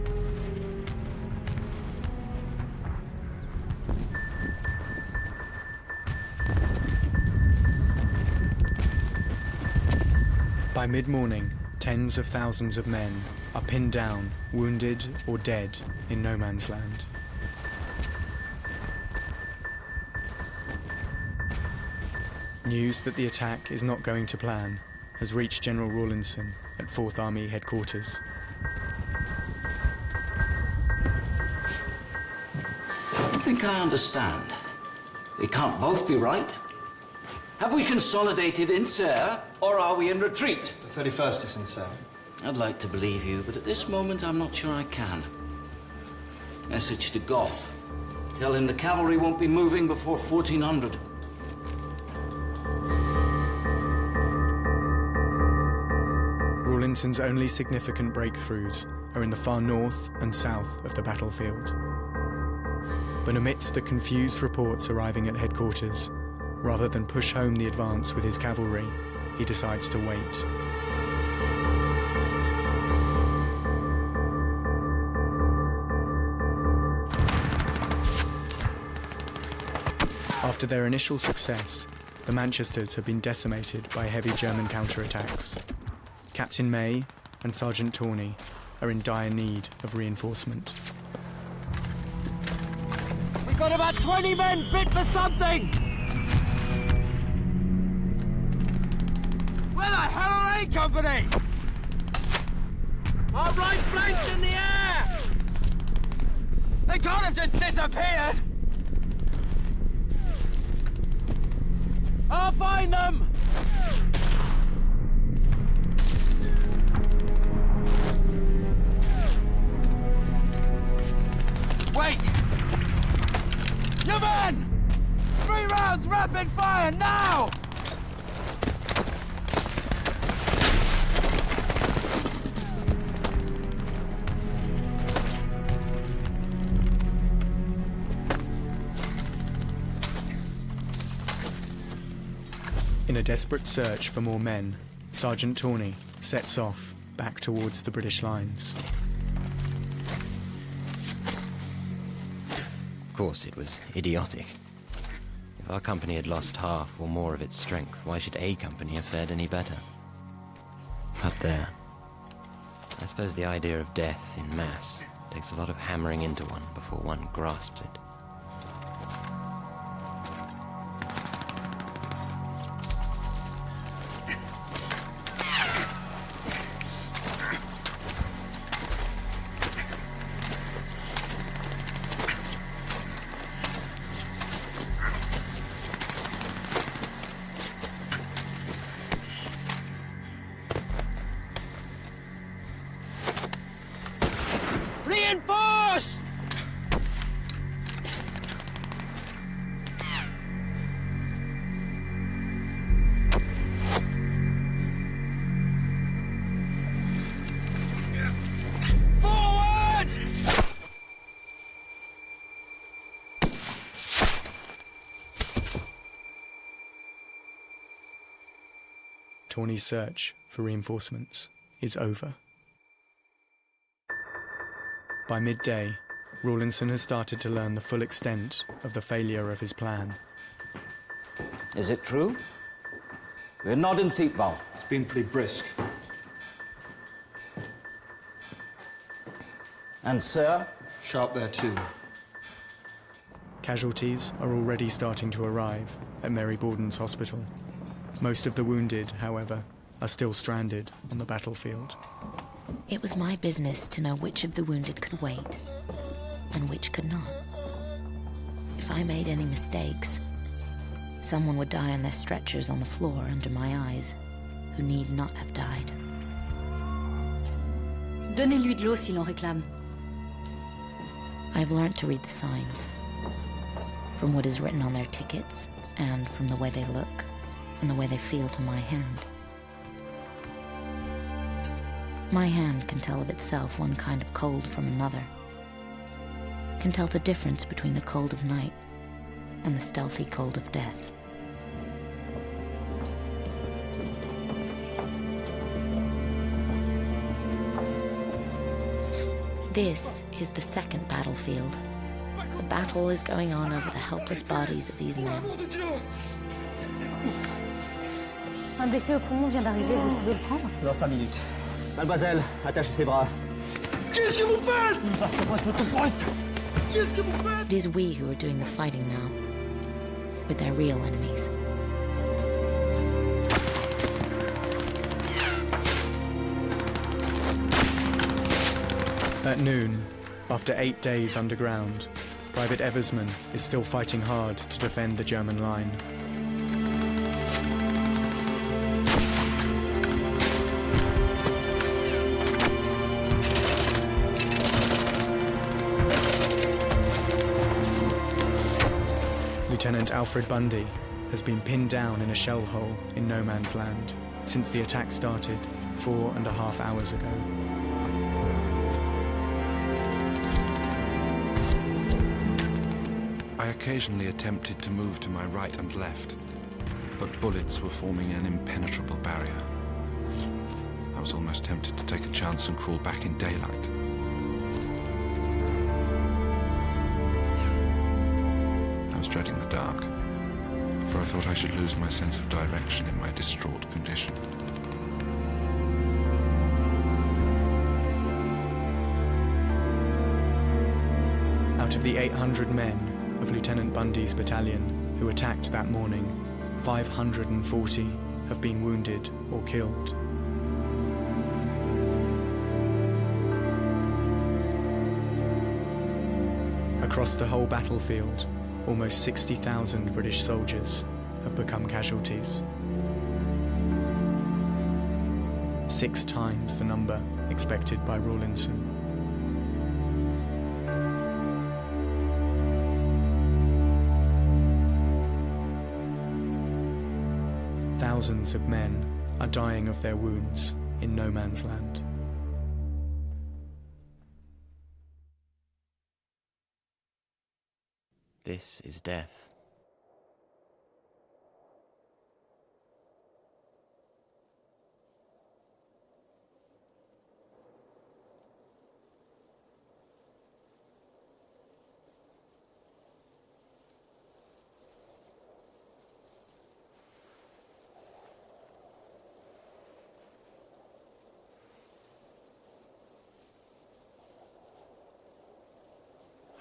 By mid-morning, tens of thousands of men are pinned down, wounded or dead in no man's land. News that the attack is not going to plan has reached General Rawlinson at 4th Army headquarters. I think I understand. They can't both be right. Have we consolidated in Serre, or are we in retreat? The 31st is in Serre. I'd like to believe you, but at this moment I'm not sure I can. Message to Goff. Tell him the cavalry won't be moving before 1400. Rawlinson's only significant breakthroughs are in the far north and south of the battlefield. But amidst the confused reports arriving at headquarters, rather than push home the advance with his cavalry, he decides to wait. After their initial success, the Manchesters have been decimated by heavy German counterattacks. Captain May and Sergeant Tawney are in dire need of reinforcement. We've got about 20 men fit for something! Where the hell are A Company? Our right flank's in the air! They can't have just disappeared! I'll find them! Wait! Your men! 3 rounds rapid fire now! In a desperate search for more men, Sergeant Tawney sets off back towards the British lines. Of course, it was idiotic. If our company had lost half or more of its strength, why should A Company have fared any better? But there. I suppose the idea of death in mass takes a lot of hammering into one before one grasps it. Tawny's search for reinforcements is over. By midday, Rawlinson has started to learn the full extent of the failure of his plan. Is it true? We're not in Thiepval. It's been pretty brisk. And sir? Sharp there too. Casualties are already starting to arrive at Mary Borden's hospital. Most of the wounded, however, are still stranded on the battlefield. It was my business to know which of the wounded could wait and which could not. If I made any mistakes, someone would die on their stretchers on the floor under my eyes, who need not have died. Donnez-lui de l'eau s'il en réclame. I've learnt to read the signs, from what is written on their tickets, and from the way they look, and the way they feel to my hand. My hand can tell of itself one kind of cold from another, can tell the difference between the cold of night and the stealthy cold of death. This is the second battlefield. The battle is going on over the helpless bodies of these men. Un blessé au poumon vient d'arriver, vous pouvez le prendre? Dans 5 minutes. Mademoiselle, attachez ses bras. Qu'est-ce que vous faites? Qu'est-ce que vous faites? It is we who are doing the fighting now, with their real enemies. At noon, after 8 days underground, Private Eversman is still fighting hard to defend the German line. Lieutenant Alfred Bundy has been pinned down in a shell hole in no man's land since the attack started 4.5 hours ago. I occasionally attempted to move to my right and left, but bullets were forming an impenetrable barrier. I was almost tempted to take a chance and crawl back in daylight. I was dreading the dark, for I thought I should lose my sense of direction in my distraught condition. Out of the 800 men of Lieutenant Bundy's battalion who attacked that morning, 540 have been wounded or killed. Across the whole battlefield, almost 60,000 British soldiers have become casualties. 6 times the number expected by Rawlinson. Thousands of men are dying of their wounds in no man's land. This is death.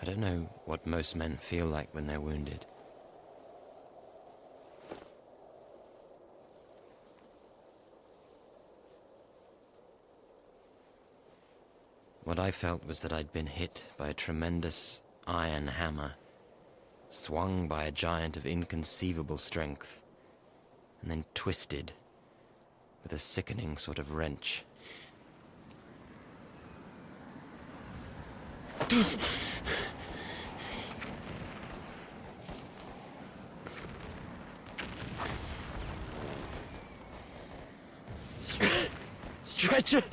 I don't know what most men feel like when they're wounded. What I felt was that I'd been hit by a tremendous iron hammer, swung by a giant of inconceivable strength, and then twisted with a sickening sort of wrench. Stretcher!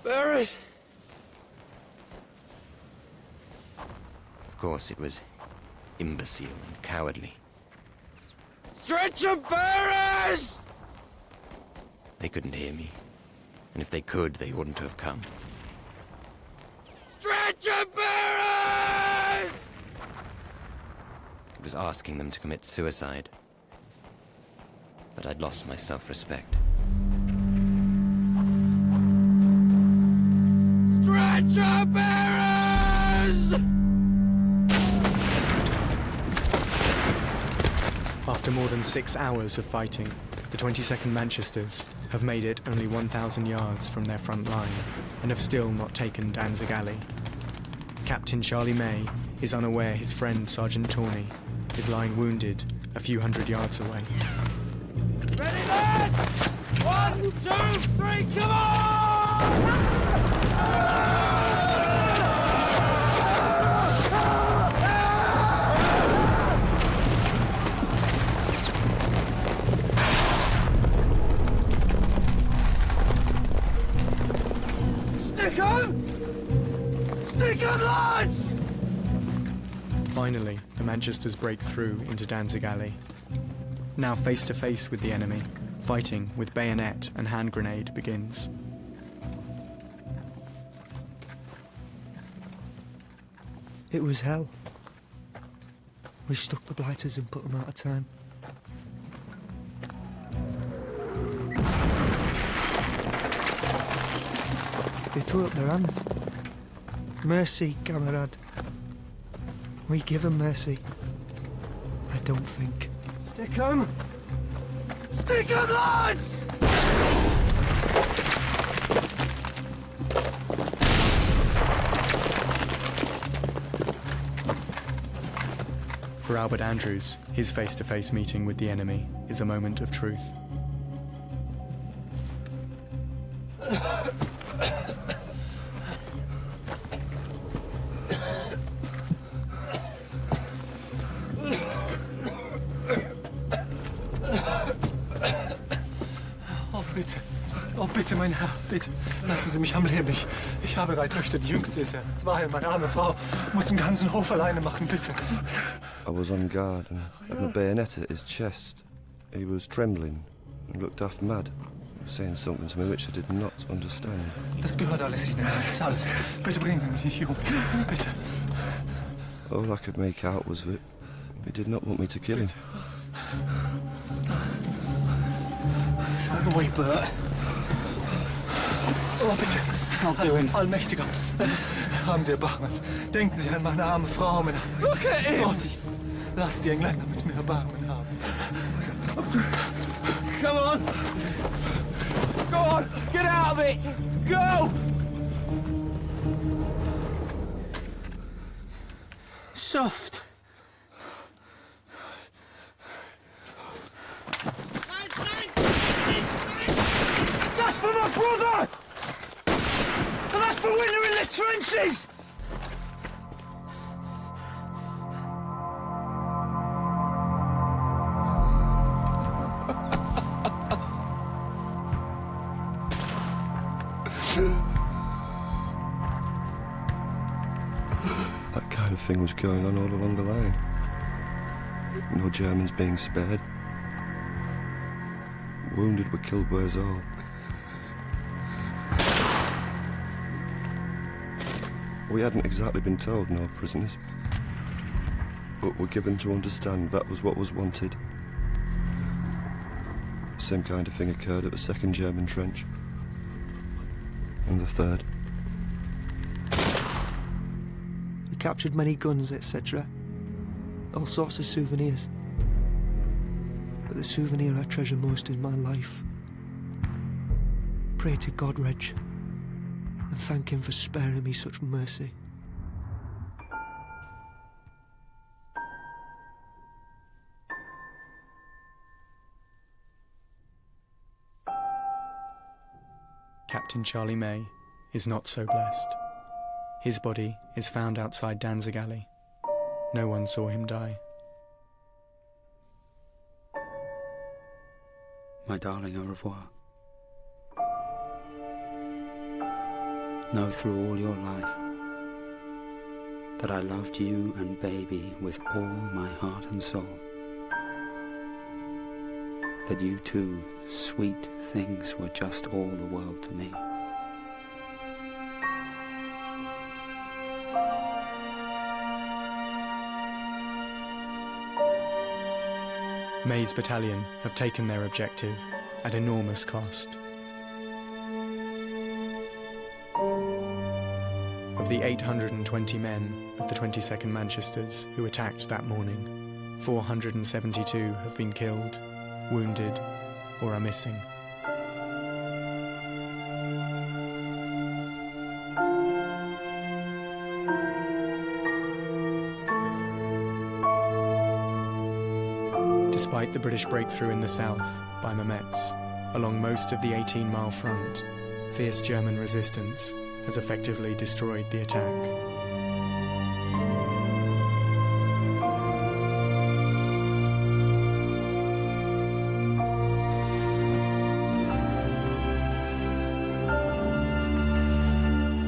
Bear it! Of course, it was imbecile and cowardly. Stretcher bearers! They couldn't hear me. And if they could, they wouldn't have come. Stretcher bearers! It was asking them to commit suicide. But I'd lost my self-respect. Stretcher bearers! After more than 6 hours of fighting, the 22nd Manchesters have made it only 1,000 yards from their front line and have still not taken Danzig Alley. Captain Charlie May is unaware his friend Sergeant Tawney is lying wounded a few hundred yards away. Ready, lads! 1, 2, 3, come on! Stick on! Stick on, lads! Finally, the Manchesters break through into Danzig Alley. Now face to face with the enemy, fighting with bayonet and hand grenade begins. It was hell. We stuck the blighters and put them out of time. They threw up their hands. Mercy, camarade. We give them mercy. I don't think. Stick 'em! Stick 'em, lads! For Albert Andrews, his face-to-face meeting with the enemy is a moment of truth. Oh, bitte, mein Herr, bitte. Lassen Sie mich am Leben. Ich habe 3 Töchter, die jüngste ist erst 2 und meine arme Frau muss den ganzen Hof alleine machen, bitte. I was on guard and had my bayonet at his chest. He was trembling and looked half mad, saying something to me which I did not understand. Das gehört alles Ihnen, das ist alles. Bitte bringen Sie mich nicht um, bitte. All I could make out was that he did not want me to kill him. Out of the way, Bert. Oh, bitte. Allmächtiger. Haben Sie Erbarmen. Denken Sie an meine arme Frau, Männer. Look at him! Gott, ich lass die Engländer mit mir Erbarmen haben. Come on! Go on! Get out of it! Go! Soft. That's for my brother! And that's for when you're in the trenches! That kind of thing was going on all along the line. No Germans being spared. Wounded were killed by us all. We hadn't exactly been told no prisoners, but were given to understand that was what was wanted. The same kind of thing occurred at the 2nd German trench, and the 3rd. We captured many guns, etc. All sorts of souvenirs. But the souvenir I treasure most is my life. Pray to God, Reg, and thank him for sparing me such mercy. Captain Charlie May is not so blessed. His body is found outside Danzig Alley. No one saw him die. My darling, au revoir. Know through all your life that I loved you and baby with all my heart and soul. that you two sweet things were just all the world to me. May's battalion have taken their objective at enormous cost. Of the 820 men of the 22nd Manchesters who attacked that morning, 472 have been killed, wounded, or are missing. Despite the British breakthrough in the south by Mametz, along most of the 18-mile front, fierce German resistance has effectively destroyed the attack.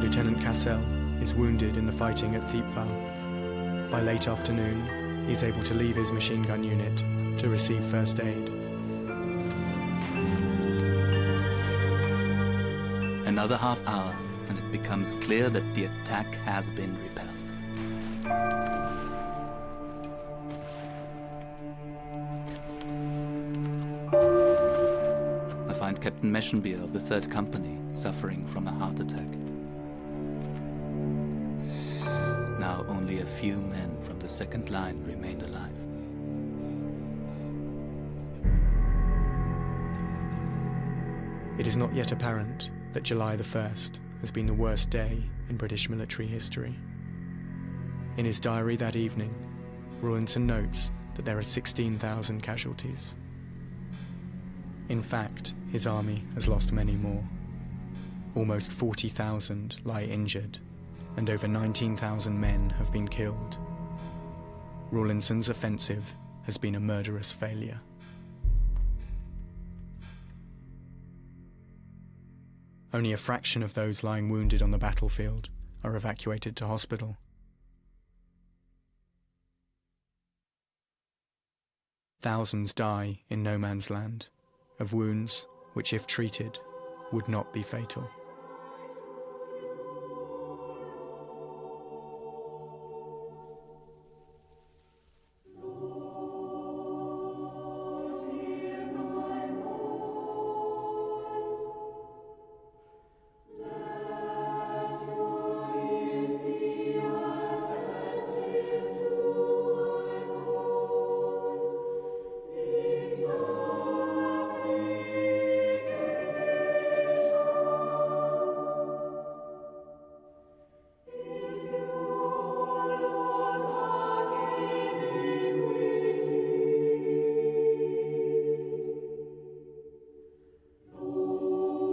Lieutenant Cassel is wounded in the fighting at Thiepval. By late afternoon, he is able to leave his machine gun unit to receive first aid. Another half hour, and it becomes clear that the attack has been repelled. I find Captain Meschenbier of the 3rd Company suffering from a heart attack. Now only a few men from the 2nd line remained alive. It is not yet apparent that July the 1st has been the worst day in British military history. In his diary that evening, Rawlinson notes that there are 16,000 casualties. In fact, his army has lost many more. Almost 40,000 lie injured, and over 19,000 men have been killed. Rawlinson's offensive has been a murderous failure. Only a fraction of those lying wounded on the battlefield are evacuated to hospital. Thousands die in no man's land, of wounds which, if treated, would not be fatal.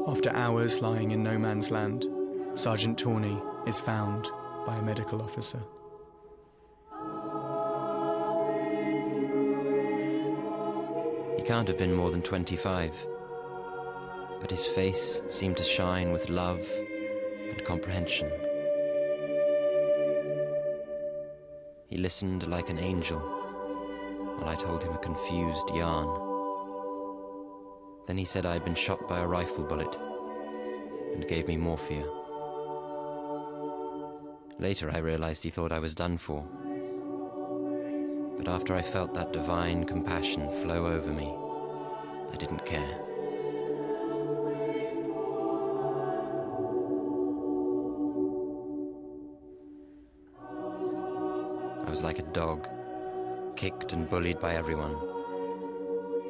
After hours lying in no man's land, Sergeant Tawney is found by a medical officer. He can't have been more than 25, but his face seemed to shine with love and comprehension. He listened like an angel while I told him a confused yarn. Then he said I had been shot by a rifle bullet and gave me morphia. Later I realized he thought I was done for. But after I felt that divine compassion flow over me, I didn't care. I was like a dog, kicked and bullied by everyone,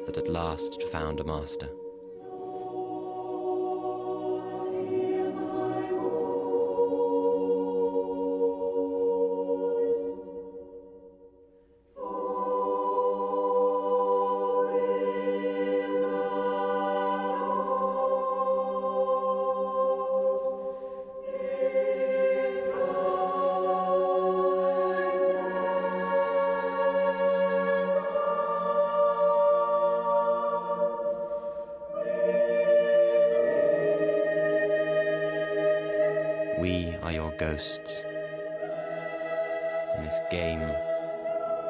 that at last had found a master. We are your ghosts. In this game,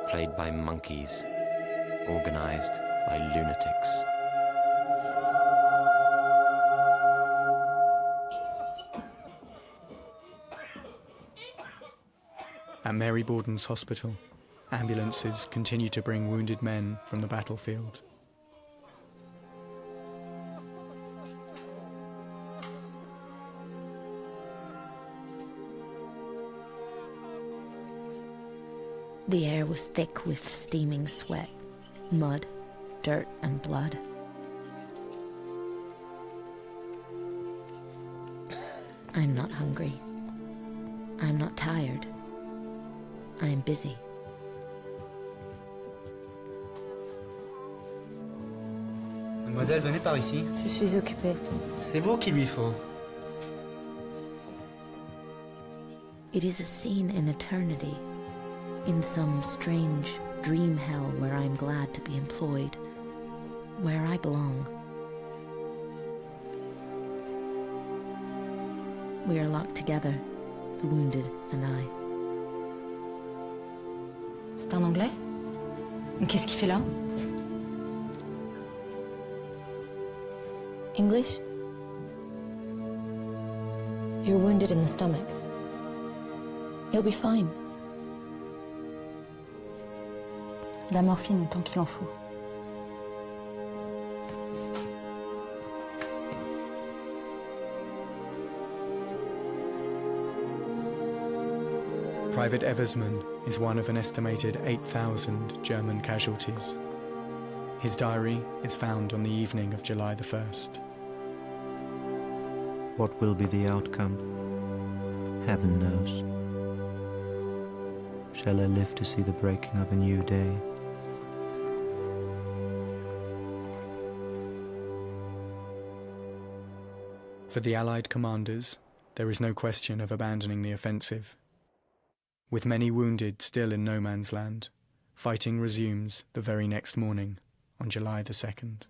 played by monkeys, organized by lunatics. At Mary Borden's hospital, ambulances continue to bring wounded men from the battlefield. The air was thick with steaming sweat, mud, dirt and blood. I'm not hungry. I'm not tired. I am busy. Mademoiselle, venez par ici. Je suis occupée. C'est vous qu'il lui faut. It is a scene in eternity, in some strange dream hell where I'm glad to be employed, where I belong. We are locked together, the wounded and I. C'est un Anglais? Qu'est-ce qu'il fait là? English? You're wounded in the stomach. You'll be fine. La morphine tant qu'il en faut. Private Eversman is one of an estimated 8,000 German casualties. His diary is found on the evening of July the 1st. What will be the outcome? Heaven knows. Shall I live to see the breaking of a new day? For the Allied commanders, there is no question of abandoning the offensive. With many wounded still in no man's land, fighting resumes the very next morning on July the 2nd.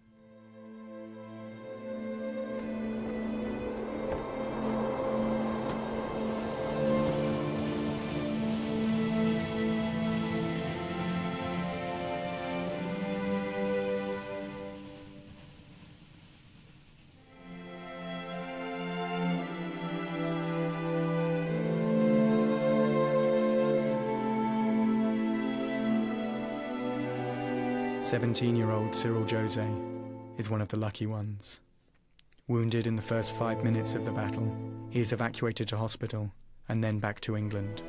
"17-year-old Cyril Jose is one of the lucky ones. Wounded in the first 5 minutes of the battle, he is evacuated to hospital and then back to England.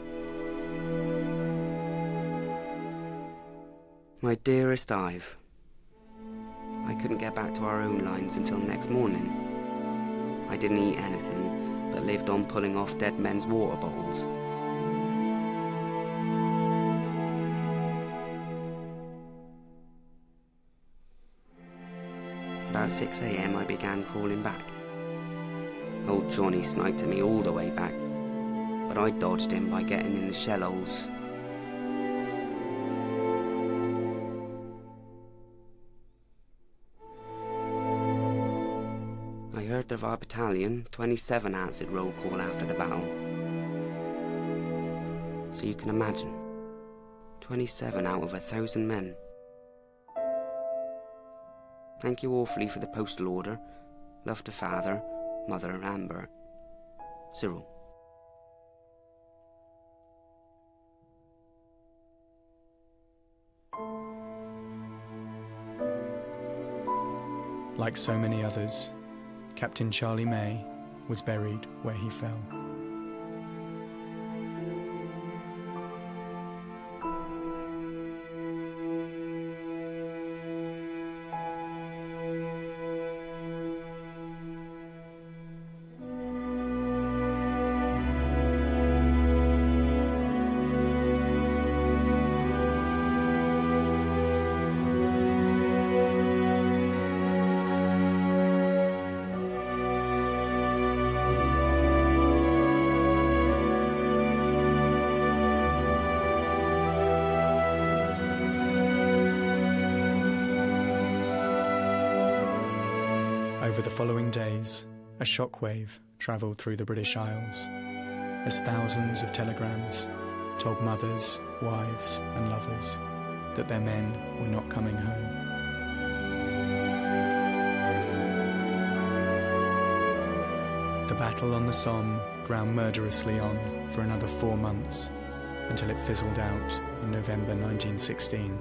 My dearest Ive, I couldn't get back to our own lines until next morning. I didn't eat anything, but lived on pulling off dead men's water bottles. About 6 a.m. I began crawling back. Old Johnny sniped at me all the way back, but I dodged him by getting in the shell holes. I heard of our battalion 27 answered roll call after the battle. So you can imagine, 27 out of 1,000 men. Thank you awfully for the postal order. Love to father, mother and Bert. Cyril." Like so many others, Captain Charlie May was buried where he fell. Over the following days, a shockwave travelled through the British Isles, as thousands of telegrams told mothers, wives and lovers that their men were not coming home. The battle on the Somme ground murderously on for another 4 months, until it fizzled out in November 1916.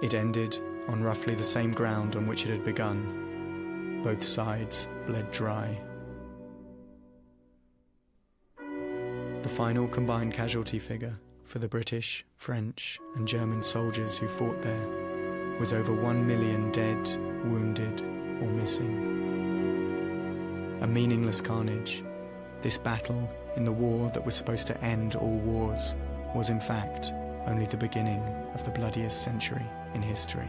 It ended on roughly the same ground on which it had begun. Both sides bled dry. The final combined casualty figure for the British, French, and German soldiers who fought there was over 1 million dead, wounded, or missing. A meaningless carnage, this battle in the war that was supposed to end all wars was in fact only the beginning of the bloodiest century in history.